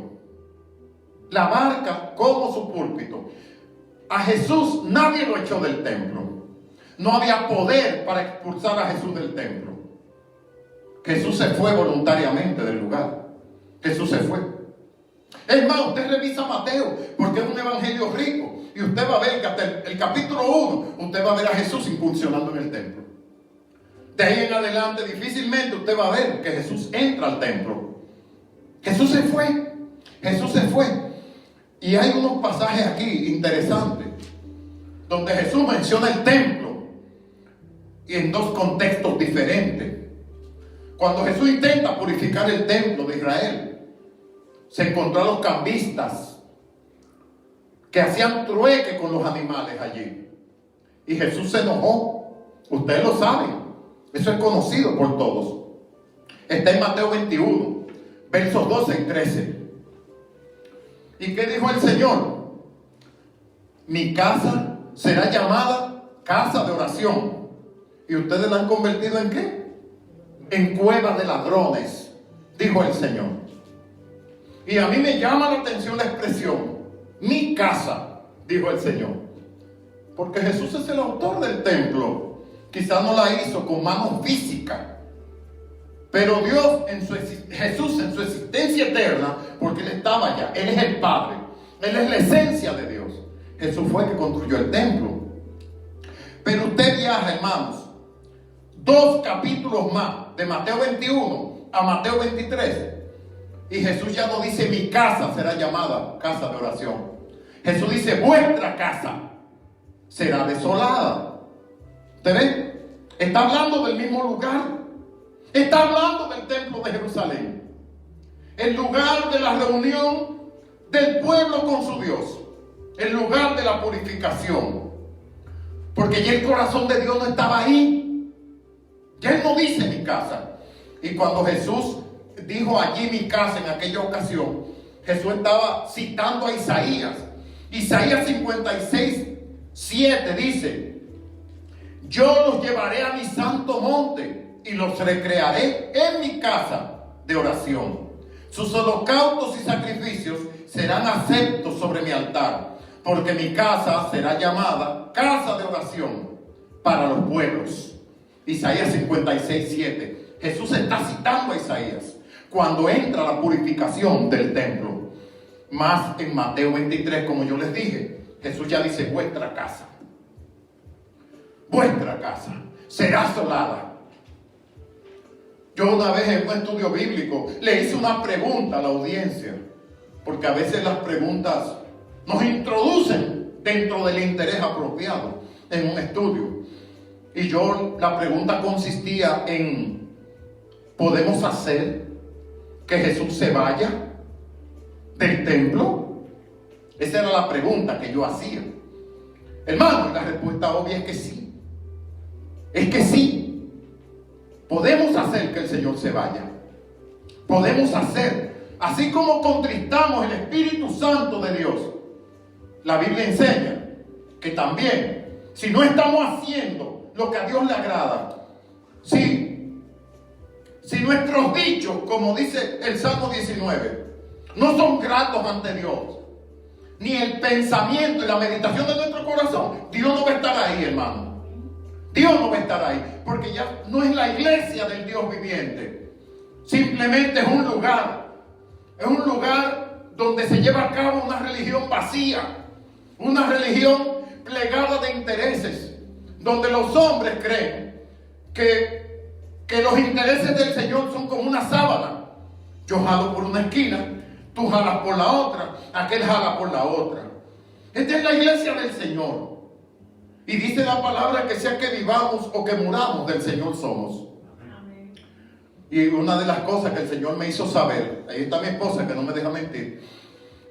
La barca como su púlpito. A Jesús nadie lo echó del templo. No había poder para expulsar a Jesús del templo. Jesús se fue voluntariamente del lugar. Jesús se fue. Es más, usted revisa Mateo, porque es un evangelio rico. Y usted va a ver que hasta el capítulo 1, usted va a ver a Jesús incursionando en el templo. De ahí en adelante, difícilmente usted va a ver que Jesús entra al templo. Jesús se fue. Jesús se fue. Y hay unos pasajes aquí interesantes, donde Jesús menciona el templo, y en dos contextos diferentes. Cuando Jesús intenta purificar el templo de Israel, se encontró a los cambistas que hacían trueque con los animales allí. Y Jesús se enojó. Ustedes lo saben. Eso es conocido por todos. Está en Mateo 21, versos 12 y 13. ¿Y qué dijo el Señor? Mi casa será llamada casa de oración. ¿Y ustedes la han convertido en qué? En cueva de ladrones, dijo el Señor. Y a mí me llama la atención la expresión, mi casa, dijo el Señor. Porque Jesús es el autor del templo. Quizás no la hizo con mano física. Pero Dios, Jesús en su existencia eterna, porque Él estaba allá, Él es el Padre, Él es la esencia de Dios. Jesús fue el que construyó el templo. Pero usted viaja, hermanos, 2 capítulos más, de Mateo 21 a Mateo 23, y Jesús ya no dice mi casa será llamada casa de oración. Jesús dice vuestra casa será desolada. ¿Usted ve? Está hablando del mismo lugar. Está hablando del templo de Jerusalén, el lugar de la reunión del pueblo con su Dios, el lugar de la purificación. Porque ya el corazón de Dios no estaba ahí. Ya Él no dice mi casa. Y cuando Jesús dijo allí mi casa en aquella ocasión, Jesús estaba citando a Isaías. Isaías 56, 7 dice: yo los llevaré a mi santo monte y los recrearé en mi casa de oración. Sus holocaustos y sacrificios serán aceptos sobre mi altar, porque mi casa será llamada casa de oración para los pueblos. Isaías 56, 7. Jesús está citando a Isaías cuando entra la purificación del templo. Más en Mateo 23, como yo les dije, Jesús ya dice vuestra casa será asolada. Yo una vez en un estudio bíblico le hice una pregunta a la audiencia, porque a veces las preguntas nos introducen dentro del interés apropiado en un estudio. Y la pregunta consistía en: ¿podemos hacer que Jesús se vaya del templo? Esa era la pregunta que yo hacía. Hermano, y la respuesta obvia es que sí. Es que sí. Podemos hacer que el Señor se vaya. Podemos hacer, así como contristamos el Espíritu Santo de Dios. La Biblia enseña que también, si no estamos haciendo lo que a Dios le agrada, si si nuestros dichos, como dice el Salmo 19, no son gratos ante Dios, ni el pensamiento y la meditación de nuestro corazón, Dios no va a estar ahí, hermano. Dios no va a estar ahí, porque ya no es la iglesia del Dios viviente. Simplemente es un lugar donde se lleva a cabo una religión vacía, una religión plegada de intereses, donde los hombres creen que los intereses del Señor son como una sábana. Yo jalo por una esquina, tú jalas por la otra, aquel jala por la otra. Esta es la iglesia del Señor. Y dice la palabra que sea que vivamos o que muramos, del Señor somos. Amén. Y una de las cosas que el Señor me hizo saber, ahí está mi esposa que no me deja mentir,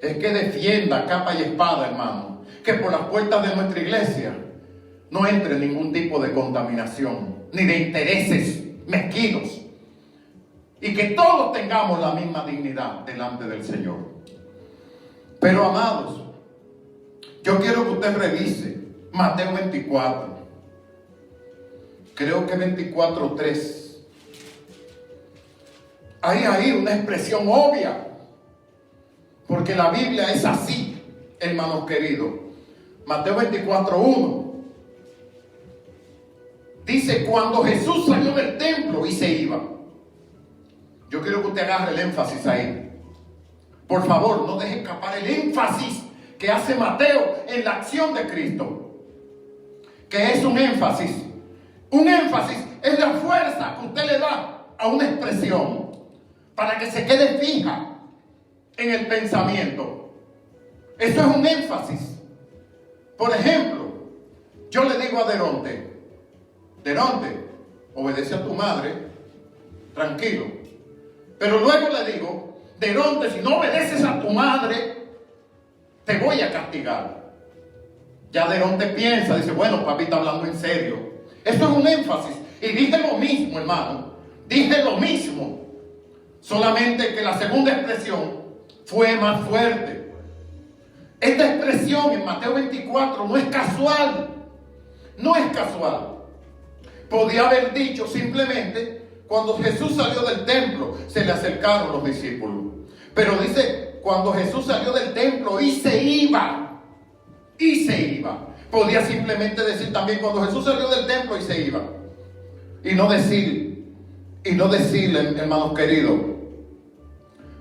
es que defienda capa y espada, hermano, que por las puertas de nuestra iglesia no entre ningún tipo de contaminación, ni de intereses mezquinos, y que todos tengamos la misma dignidad delante del Señor. Pero, amados, yo quiero que usted revise Mateo 24, creo que 24:3. Hay ahí una expresión obvia, porque la Biblia es así, hermanos queridos. Mateo 24:1 dice: cuando Jesús salió del templo y se iba. Yo quiero que usted agarre el énfasis ahí. Por favor, no deje escapar el énfasis que hace Mateo en la acción de Cristo. Que es un énfasis. Un énfasis es la fuerza que usted le da a una expresión para que se quede fija en el pensamiento. Eso es un énfasis. Por ejemplo, yo le digo a Deronte: Deronte, obedece a tu madre, tranquilo. Pero luego le digo: Deronte, si no obedeces a tu madre, te voy a castigar. Ya Deronte piensa, dice: bueno, papi está hablando en serio. Eso es un énfasis. Y dije lo mismo, hermano. Dije lo mismo. Solamente que la segunda expresión fue más fuerte. Esta expresión en Mateo 24 no es casual. No es casual. Podía haber dicho simplemente: cuando Jesús salió del templo, se le acercaron los discípulos. Pero dice: cuando Jesús salió del templo y se iba. Y se iba. Podía simplemente decir también: cuando Jesús salió del templo y se iba. Y no decirle, hermanos queridos,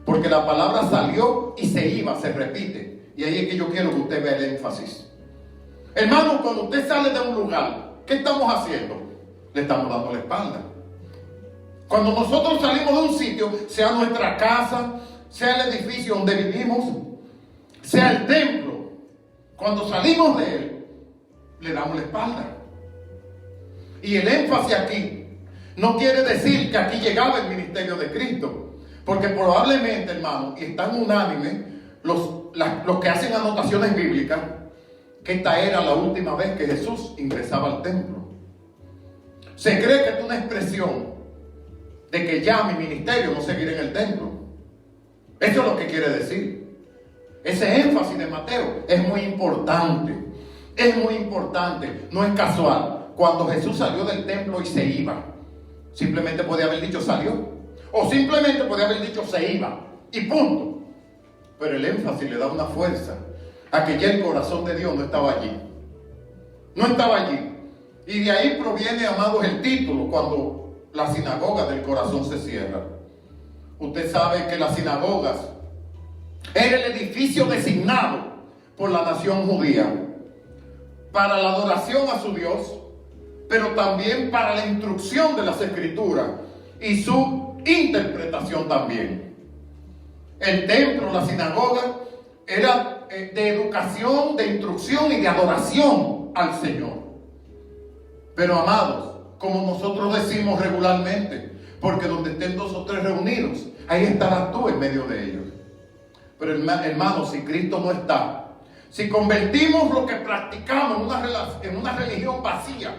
porque la palabra salió y se iba, se repite. Y ahí es que yo quiero que usted vea el énfasis. Hermano, cuando usted sale de un lugar, ¿qué estamos haciendo? Le estamos dando la espalda. Cuando nosotros salimos de un sitio, sea nuestra casa, sea el edificio donde vivimos, sea el templo, cuando salimos de él, le damos la espalda. Y el énfasis aquí no quiere decir que aquí llegaba el ministerio de Cristo, porque probablemente, hermano, y están unánimes los que hacen anotaciones bíblicas, que esta era la última vez que Jesús ingresaba al templo. Se cree que es una expresión de que ya mi ministerio no seguirá en el templo. Eso es lo que quiere decir. Ese énfasis de Mateo es muy importante. Es muy importante. No es casual. Cuando Jesús salió del templo y se iba, simplemente podía haber dicho salió. O simplemente podía haber dicho se iba. Y punto. Pero el énfasis le da una fuerza a que ya el corazón de Dios no estaba allí. No estaba allí. Y de ahí proviene, amados, el título, cuando la sinagoga del corazón se cierra. Usted sabe que las sinagogas era el edificio designado por la nación judía para la adoración a su Dios, pero también para la instrucción de las escrituras y su interpretación también. El templo, la sinagoga, era de educación, de instrucción y de adoración al Señor. Pero, amados, como nosotros decimos regularmente, porque donde estén 2 o 3 reunidos, ahí estarás tú en medio de ellos. Pero, hermanos, si Cristo no está, si convertimos lo que practicamos en una religión vacía,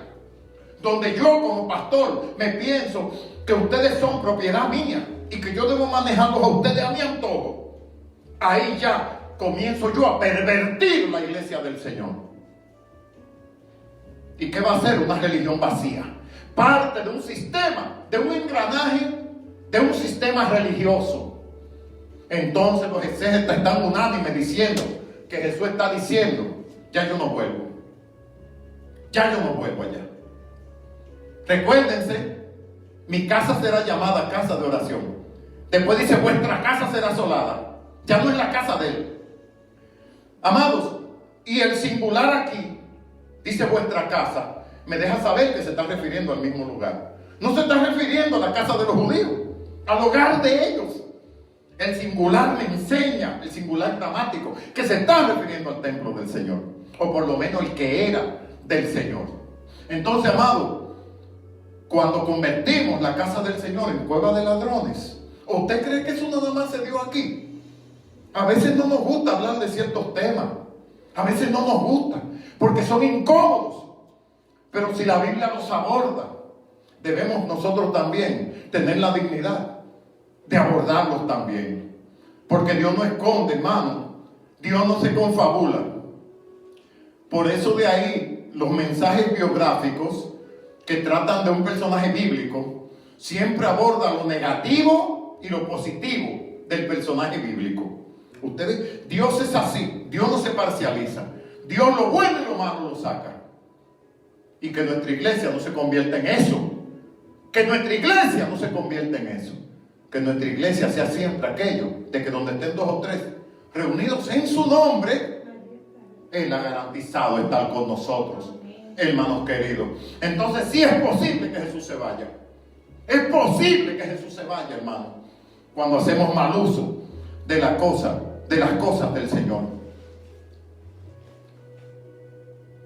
donde yo como pastor me pienso que ustedes son propiedad mía y que yo debo manejarlos a ustedes a mi antojo, ahí ya comienzo yo a pervertir la iglesia del Señor. ¿Y qué va a ser? Una religión vacía. Parte de un sistema, de un engranaje de un sistema religioso. Entonces los exégetas están unánimes diciendo que Jesús está diciendo: ya yo no vuelvo. Ya yo no vuelvo allá. Recuérdense, mi casa será llamada casa de oración. Después dice: vuestra casa será asolada. Ya no es la casa de él. Amados, y el singular aquí dice vuestra casa, me deja saber que se está refiriendo al mismo lugar. No se está refiriendo a la casa de los judíos, al hogar de ellos. El singular me enseña, el singular gramático, que se está refiriendo al templo del Señor, o por lo menos el que era del Señor. Entonces, amado, cuando convertimos la casa del Señor en cueva de ladrones, ¿usted cree que eso nada más se dio aquí? A veces no nos gusta hablar de ciertos temas, a veces no nos gusta, porque son incómodos. Pero si la Biblia los aborda, debemos nosotros también tener la dignidad de abordarlos también. Porque Dios no esconde, hermano. Dios no se confabula. Por eso de ahí los mensajes biográficos que tratan de un personaje bíblico siempre abordan lo negativo y lo positivo del personaje bíblico. Ustedes, Dios es así. Dios no se parcializa. Dios lo bueno y lo malo lo saca. Y que nuestra iglesia no se convierta en eso. Que nuestra iglesia no se convierta en eso. Que nuestra iglesia sea siempre aquello de que donde estén 2 o 3 reunidos en su nombre, Él ha garantizado estar con nosotros, hermanos queridos. Entonces sí es posible que Jesús se vaya. Es posible que Jesús se vaya, hermano, cuando hacemos mal uso de las cosas del Señor.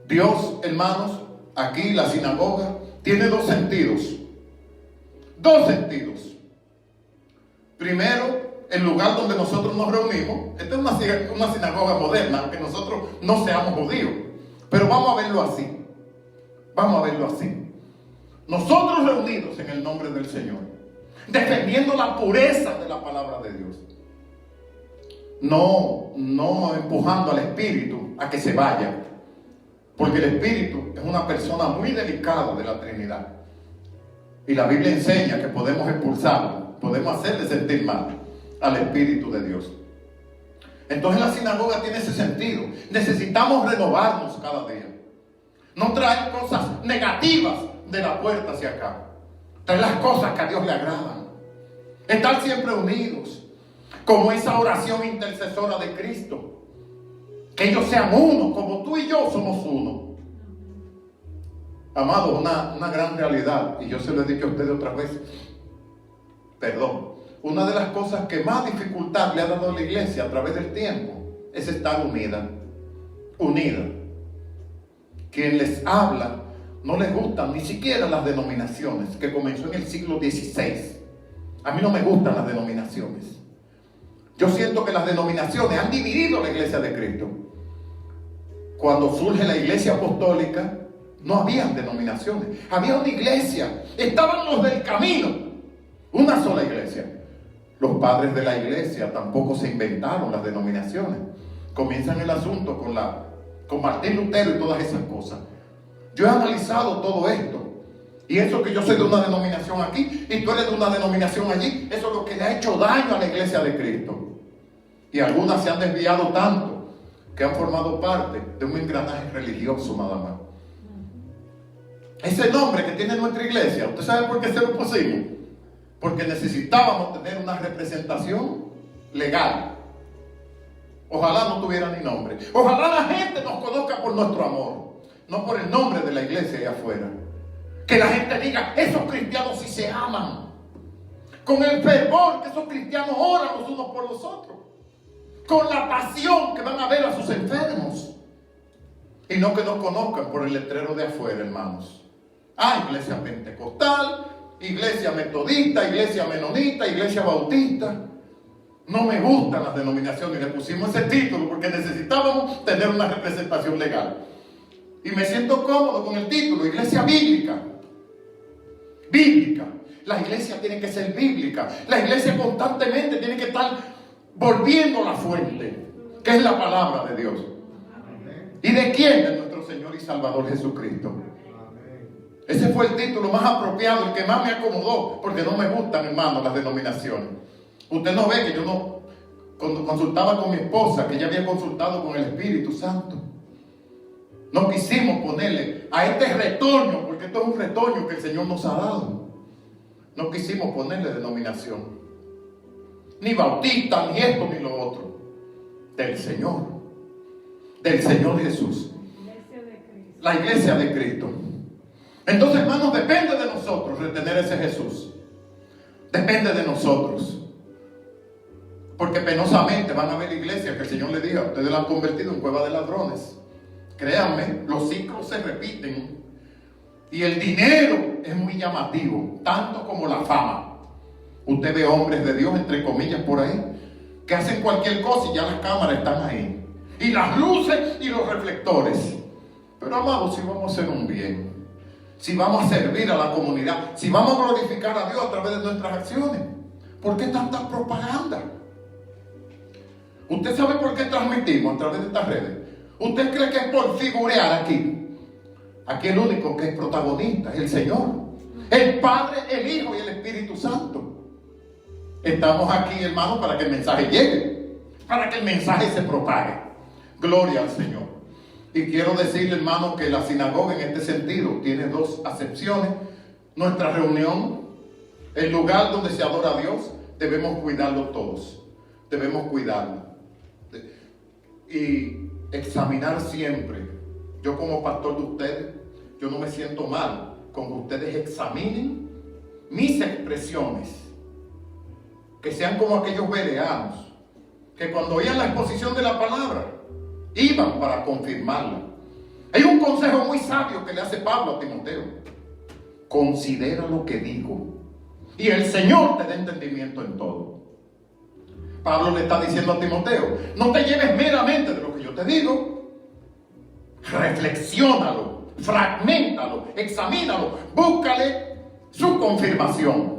Dios, hermanos, aquí la sinagoga tiene 2 sentidos. 2 sentidos. Primero, el lugar donde nosotros nos reunimos. Esta es una sinagoga moderna, aunque nosotros no seamos judíos. Pero vamos a verlo así. Vamos a verlo así. Nosotros reunidos en el nombre del Señor, defendiendo la pureza de la palabra de Dios. No empujando al Espíritu a que se vaya. Porque el Espíritu es una persona muy delicada de la Trinidad. Y la Biblia enseña que podemos expulsarlo, podemos hacerle sentir mal al Espíritu de Dios. Entonces la sinagoga tiene ese sentido. Necesitamos renovarnos cada día. No traer cosas negativas de la puerta hacia acá. Traer las cosas que a Dios le agradan. Estar siempre unidos. Como esa oración intercesora de Cristo. Que ellos sean uno, como tú y yo somos uno. Amado, una gran realidad, y yo se lo he dicho a ustedes otras veces. Perdón. Una de las cosas que más dificultad le ha dado a la iglesia a través del tiempo es estar unida. Unida. Quien les habla no les gustan ni siquiera las denominaciones, que comenzó en el siglo XVI. A mí no me gustan las denominaciones. Yo siento que las denominaciones han dividido la iglesia de Cristo. Cuando surge la iglesia apostólica, no habían denominaciones. Había una iglesia. Estaban los del camino. Una sola iglesia. Los padres de la iglesia tampoco se inventaron las denominaciones. Comienzan el asunto con Martín Lutero y todas esas cosas. Yo he analizado todo esto. Y eso que yo soy de una denominación aquí y tú eres de una denominación allí, eso es lo que le ha hecho daño a la iglesia de Cristo. Y algunas se han desviado tanto que han formado parte de un engranaje religioso nada más. Ese nombre que tiene nuestra iglesia, ¿usted sabe por qué se lo pusimos? Porque necesitábamos tener una representación legal. Ojalá no tuviera ni nombre. Ojalá la gente nos conozca por nuestro amor, no por el nombre de la iglesia allá afuera. Que la gente diga, esos cristianos sí se aman. Con el fervor que esos cristianos oran los unos por los otros. Con la pasión que van a ver a sus enfermos. Y no que nos conozcan por el letrero de afuera, hermanos. Iglesia pentecostal, iglesia metodista, iglesia menonita, iglesia bautista. No me gustan las denominaciones. Le pusimos ese título porque necesitábamos tener una representación legal. Y me siento cómodo con el título, iglesia bíblica. Bíblica. La iglesia tiene que ser bíblica. La iglesia constantemente tiene que estar volviendo a la fuente, que es la palabra de Dios. ¿Y de quién? De nuestro Señor y Salvador Jesucristo. Ese fue el título más apropiado, el que más me acomodó, porque no me gustan, hermano, las denominaciones. Usted no ve que yo no consultaba con mi esposa, que ella había consultado con el Espíritu Santo. No quisimos ponerle a este retoño, porque esto es un retoño que el Señor nos ha dado. No quisimos ponerle denominación. Ni bautista, ni esto, ni lo otro. Del Señor. Del Señor Jesús. La iglesia de Cristo. Entonces, hermanos, depende de nosotros retener ese Jesús. Depende de nosotros. Porque penosamente van a haber iglesias que el Señor le diga: ustedes la han convertido en cueva de ladrones. Créanme, los ciclos se repiten. Y el dinero es muy llamativo, tanto como la fama. Usted ve hombres de Dios, entre comillas, por ahí, que hacen cualquier cosa y ya las cámaras están ahí. Y las luces y los reflectores. Pero amados, si vamos a hacer un bien, si vamos a servir a la comunidad, si vamos a glorificar a Dios a través de nuestras acciones, ¿por qué tanta propaganda? ¿Usted sabe por qué transmitimos a través de estas redes? ¿Usted cree que es por figurear aquí? Aquí el único que es protagonista es el Señor, el Padre, el Hijo y el Espíritu Santo. Estamos aquí, hermanos, para que el mensaje llegue, para que el mensaje se propague. Gloria al Señor. Y quiero decirle, hermano, que la sinagoga en este sentido tiene dos acepciones. Nuestra reunión, el lugar donde se adora a Dios, debemos cuidarlo todos. Debemos cuidarlo. Y examinar siempre. Yo como pastor de ustedes, yo no me siento mal con que ustedes examinen mis expresiones. Que sean como aquellos bereanos, que cuando oían la exposición de la palabra, iban para confirmarla. Hay un consejo muy sabio que le hace Pablo a Timoteo: considera lo que digo, y el Señor te dé entendimiento en todo. Pablo le está diciendo a Timoteo: no te lleves meramente de lo que yo te digo, reflexiónalo, fragméntalo, examínalo, búscale su confirmación.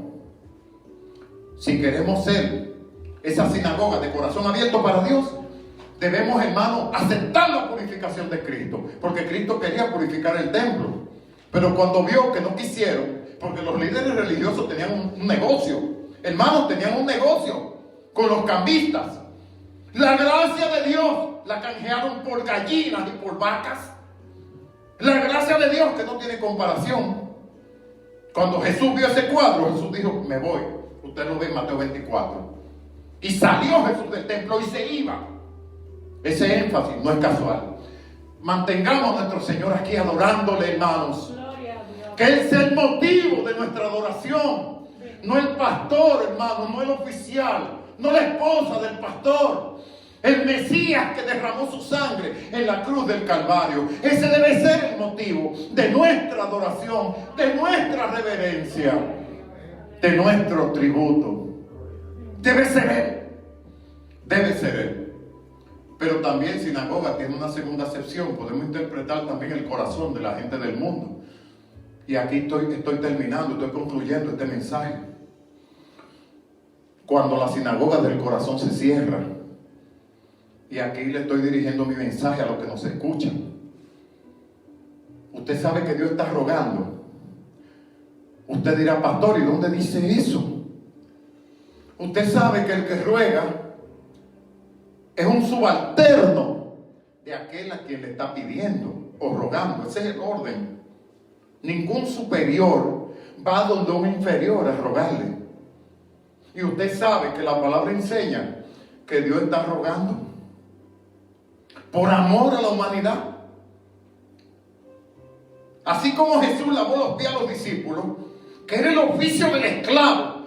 Si queremos ser esa sinagoga de corazón abierto para Dios, debemos, hermano, aceptar la purificación de Cristo, porque Cristo quería purificar el templo, pero cuando vio que no quisieron, porque los líderes religiosos tenían un negocio, hermanos, tenían un negocio con los cambistas. La gracia de Dios la canjearon por gallinas y por vacas. La gracia de Dios que no tiene comparación. Cuando Jesús vio ese cuadro, Jesús dijo: me voy. Usted lo ve en Mateo 24. Y salió Jesús del templo y se iba. Ese énfasis no es casual. Mantengamos a nuestro Señor aquí adorándole, hermanos. Que Él sea el motivo de nuestra adoración. No el pastor, hermano, no el oficial, no la esposa del pastor. El Mesías que derramó su sangre en la cruz del Calvario. Ese debe ser el motivo de nuestra adoración, de nuestra reverencia, de nuestro tributo. Debe ser Él. Debe ser Él. Pero también sinagoga tiene una segunda acepción. Podemos interpretar también el corazón de la gente del mundo. Y aquí estoy terminando, estoy concluyendo este mensaje. Cuando la sinagoga del corazón se cierra, y aquí le estoy dirigiendo mi mensaje a los que nos escuchan. Usted sabe que Dios está rogando. Usted dirá: pastor, ¿y dónde dice eso? Usted sabe que el que ruega es un subalterno de aquel a quien le está pidiendo o rogando. Ese es el orden. Ningún superior va donde un inferior a rogarle. Y usted sabe que la palabra enseña que Dios está rogando por amor a la humanidad. Así como Jesús lavó los pies a los discípulos, que era el oficio del esclavo,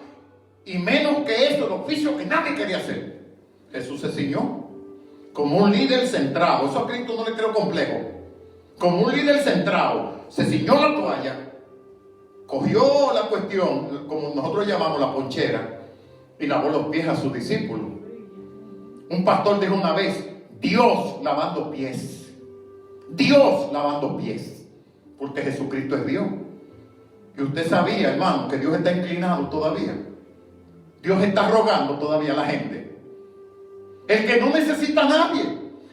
y menos que eso, el oficio que nadie quería hacer. Jesús se ciñó como un líder centrado. Eso a Cristo no le creo complejo. Como un líder centrado, se ciñó la toalla, cogió la cuestión, como nosotros llamamos la ponchera, y lavó los pies a sus discípulos. Un pastor dijo una vez: Dios lavando pies. Dios lavando pies. Porque Jesucristo es Dios. Y usted sabía, hermano, que Dios está inclinado todavía. Dios está rogando todavía a la gente. El que no necesita a nadie.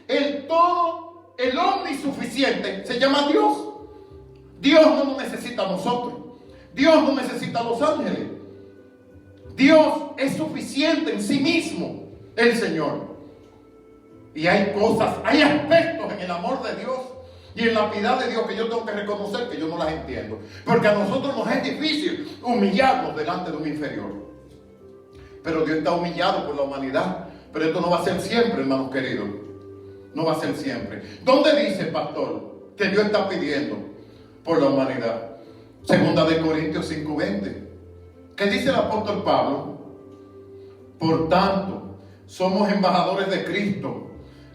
El todo, el omnisuficiente, se llama Dios. Dios no nos necesita a nosotros. Dios no necesita a los ángeles. Dios es suficiente en sí mismo, el Señor. Y hay cosas, hay aspectos en el amor de Dios y en la piedad de Dios que yo tengo que reconocer que yo no las entiendo. Porque a nosotros nos es difícil humillarnos delante de un inferior. Pero Dios está humillado por la humanidad. Pero esto no va a ser siempre, hermanos queridos. No va a ser siempre. ¿Dónde dice, pastor, que Dios está pidiendo por la humanidad? Segunda de Corintios 5:20. ¿Qué dice el apóstol Pablo? Por tanto, somos embajadores de Cristo,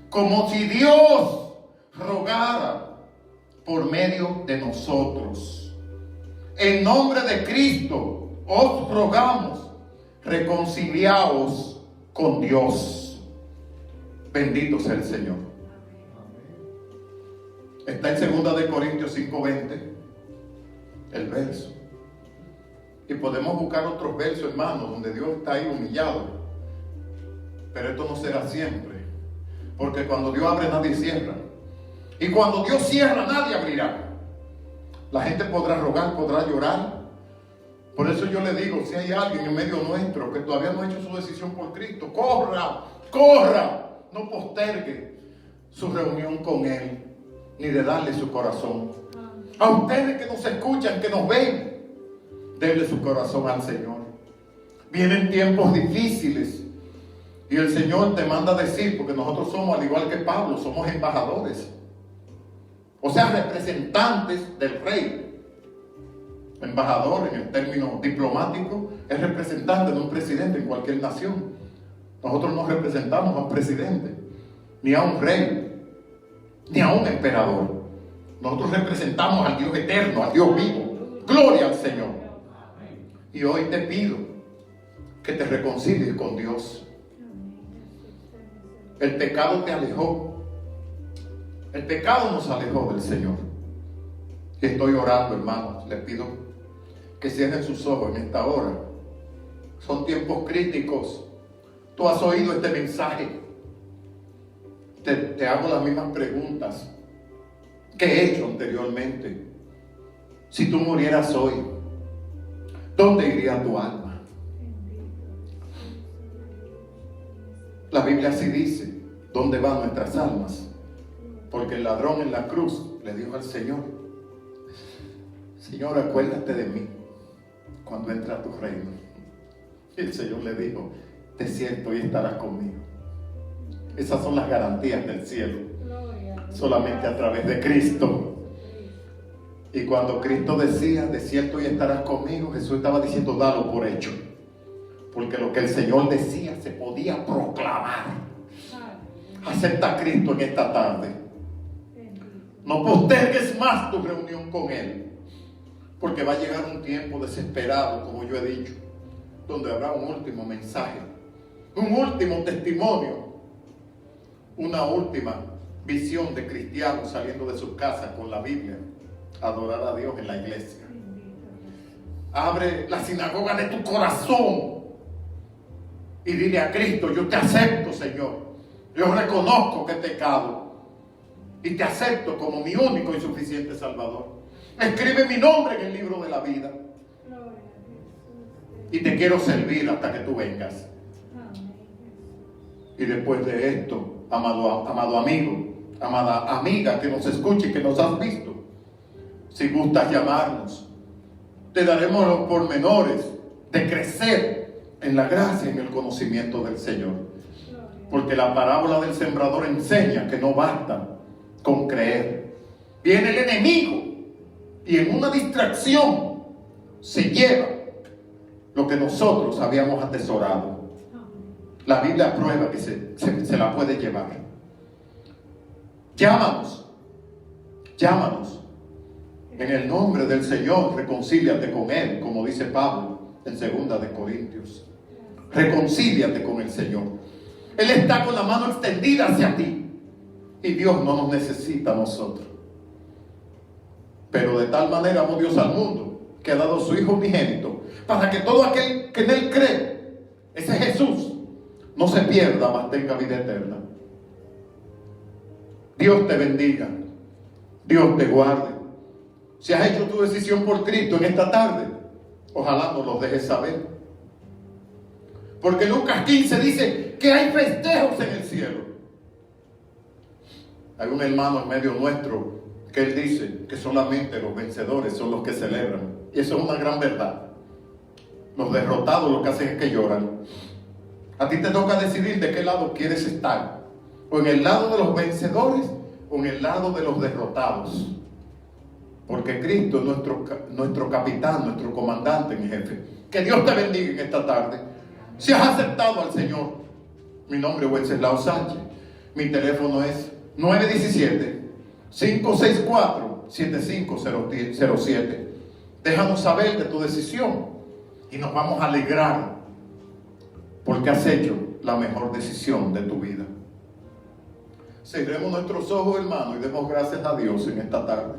como si Dios rogara por medio de nosotros. En nombre de Cristo os rogamos, reconciliaos con Dios. Bendito sea el Señor. Está en 2 de Corintios 5:20 el verso. Y podemos buscar otros versos, hermanos, donde Dios está ahí humillado. Pero esto no será siempre. Porque cuando Dios abre, nadie cierra. Y cuando Dios cierra, nadie abrirá. La gente podrá rogar, podrá llorar. Por eso yo le digo, si hay alguien en medio nuestro que todavía no ha hecho su decisión por Cristo, corra, corra. No postergue su reunión con Él, ni de darle su corazón. A ustedes que nos escuchan, que nos ven, denle su corazón al Señor. Vienen tiempos difíciles y el Señor te manda a decir, porque nosotros somos, al igual que Pablo, somos embajadores, o sea, representantes del rey. Embajador, en el término diplomático, es representante de un presidente en cualquier nación. Nosotros no representamos a un presidente, ni a un rey, ni a un emperador. Nosotros representamos al Dios eterno, al Dios vivo. Gloria al Señor. Y hoy te pido que te reconcilies con Dios. El pecado te alejó. El pecado nos alejó del Señor. Y estoy orando, hermanos. Les pido que cierren sus ojos en esta hora. Son tiempos críticos. Tú has oído este mensaje. Te hago las mismas preguntas que he hecho anteriormente. Si tú murieras hoy, ¿dónde iría tu alma? La Biblia así dice, ¿dónde van nuestras almas? Porque el ladrón en la cruz le dijo al Señor, Señor, acuérdate de mí cuando entre a tu reino. Y el Señor le dijo, de cierto, y estarás conmigo. Esas son las garantías del cielo, solamente a través de Cristo. Y cuando Cristo decía, de cierto y estarás conmigo, Jesús estaba diciendo, dalo por hecho. Porque lo que el Señor decía se podía proclamar. Acepta a Cristo en esta tarde. No postergues más tu reunión con Él. Porque va a llegar un tiempo desesperado, como yo he dicho, donde habrá un último mensaje, un último testimonio, una última visión de cristianos saliendo de sus casas con la Biblia. Adorar a Dios en la iglesia. Abre la sinagoga de tu corazón y dile a Cristo, yo te acepto, Señor. Yo reconozco que he pecado y te acepto como mi único y suficiente Salvador. Escribe mi nombre en el libro de la vida y te quiero servir hasta que tú vengas. Y después de esto, amado amigo, amada amiga que nos escuche y que nos has visto, si gustas llamarnos, te daremos los pormenores de crecer en la gracia y en el conocimiento del Señor. Porque la parábola del sembrador enseña que no basta con creer. Viene el enemigo y en una distracción se lleva lo que nosotros habíamos atesorado. La Biblia prueba que se la puede llevar. Llámanos. En el nombre del Señor, reconcíliate con Él, como dice Pablo en 2 de Corintios. Reconcíliate con el Señor. Él está con la mano extendida hacia ti. Y Dios no nos necesita a nosotros. Pero de tal manera amó Dios al mundo, que ha dado a su Hijo unigénito, para que todo aquel que en Él cree, ese Jesús, no se pierda, mas tenga vida eterna. Dios te bendiga. Dios te guarde. Si has hecho tu decisión por Cristo en esta tarde, ojalá nos lo dejes saber. Porque Lucas 15 dice que hay festejos en el cielo. Hay un hermano en medio nuestro que él dice que solamente los vencedores son los que celebran. Y eso es una gran verdad. Los derrotados lo que hacen es que lloran. A ti te toca decidir de qué lado quieres estar. O en el lado de los vencedores o en el lado de los derrotados. Porque Cristo es nuestro capitán, nuestro comandante en jefe. Que Dios te bendiga en esta tarde. Si has aceptado al Señor, mi nombre es Wenceslao Sánchez. Mi teléfono es 917-564-7507. Déjanos saber de tu decisión y nos vamos a alegrar porque has hecho la mejor decisión de tu vida. Cerremos nuestros ojos, hermanos, y demos gracias a Dios en esta tarde.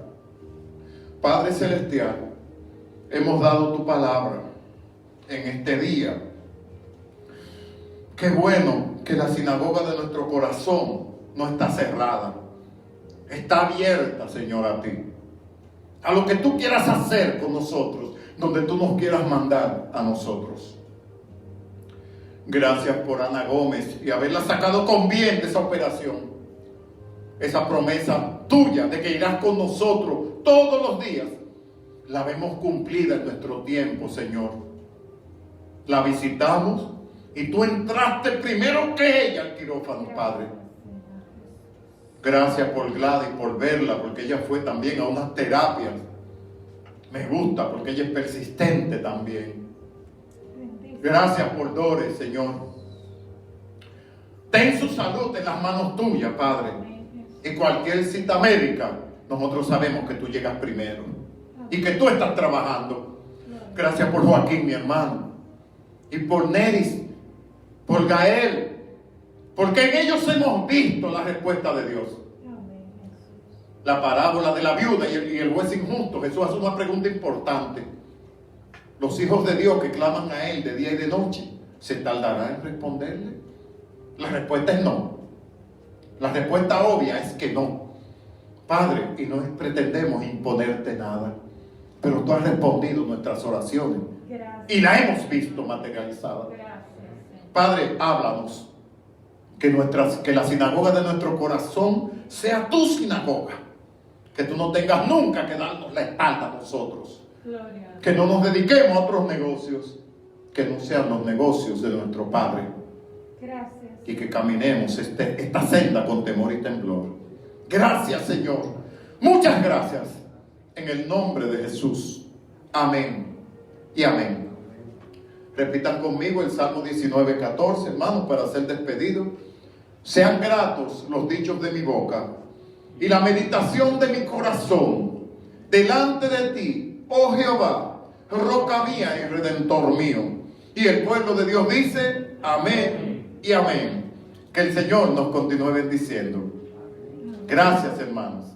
Padre Celestial, hemos dado tu palabra en este día. Qué bueno que la sinagoga de nuestro corazón no está cerrada. Está abierta, Señor, a ti. A lo que tú quieras hacer con nosotros, donde tú nos quieras mandar a nosotros. Gracias por Ana Gómez y haberla sacado con bien de esa operación. Esa promesa tuya de que irás con nosotros todos los días, la vemos cumplida en nuestro tiempo, Señor. La visitamos y tú entraste primero que ella al quirófano, Padre. Gracias por Gladys, por verla, porque ella fue también a unas terapias. Me gusta porque ella es persistente también. Gracias por Doris, Señor. Ten su salud en las manos tuyas, Padre. Y cualquier cita médica, nosotros sabemos que tú llegas primero y que tú estás trabajando. Gracias por Joaquín, mi hermano, y por Neris, por Gael, porque en ellos hemos visto la respuesta de Dios. La parábola de la viuda y el juez injusto. Jesús hace una pregunta importante. Los hijos de Dios que claman a Él de día y de noche, ¿se tardará en responderle? La respuesta es no. La respuesta obvia es que no. Padre, y no pretendemos imponerte nada, pero tú has respondido nuestras oraciones. Gracias. Y la hemos visto materializada. Gracias. Padre, háblanos. Que la sinagoga de nuestro corazón sea tu sinagoga. Que tú no tengas nunca que darnos la espalda a nosotros. Gloria. Que no nos dediquemos a otros negocios que no sean los negocios de nuestro Padre. Gracias. Y que caminemos esta senda con temor y temblor. Gracias, Señor. Muchas gracias. En el nombre de Jesús. Amén y amén. Repitan conmigo el Salmo 19:14, hermanos, para ser despedidos. Sean gratos los dichos de mi boca y la meditación de mi corazón delante de ti, oh Jehová, roca mía y redentor mío. Y el pueblo de Dios dice, amén y amén. Que el Señor nos continúe bendiciendo. Gracias, hermanos.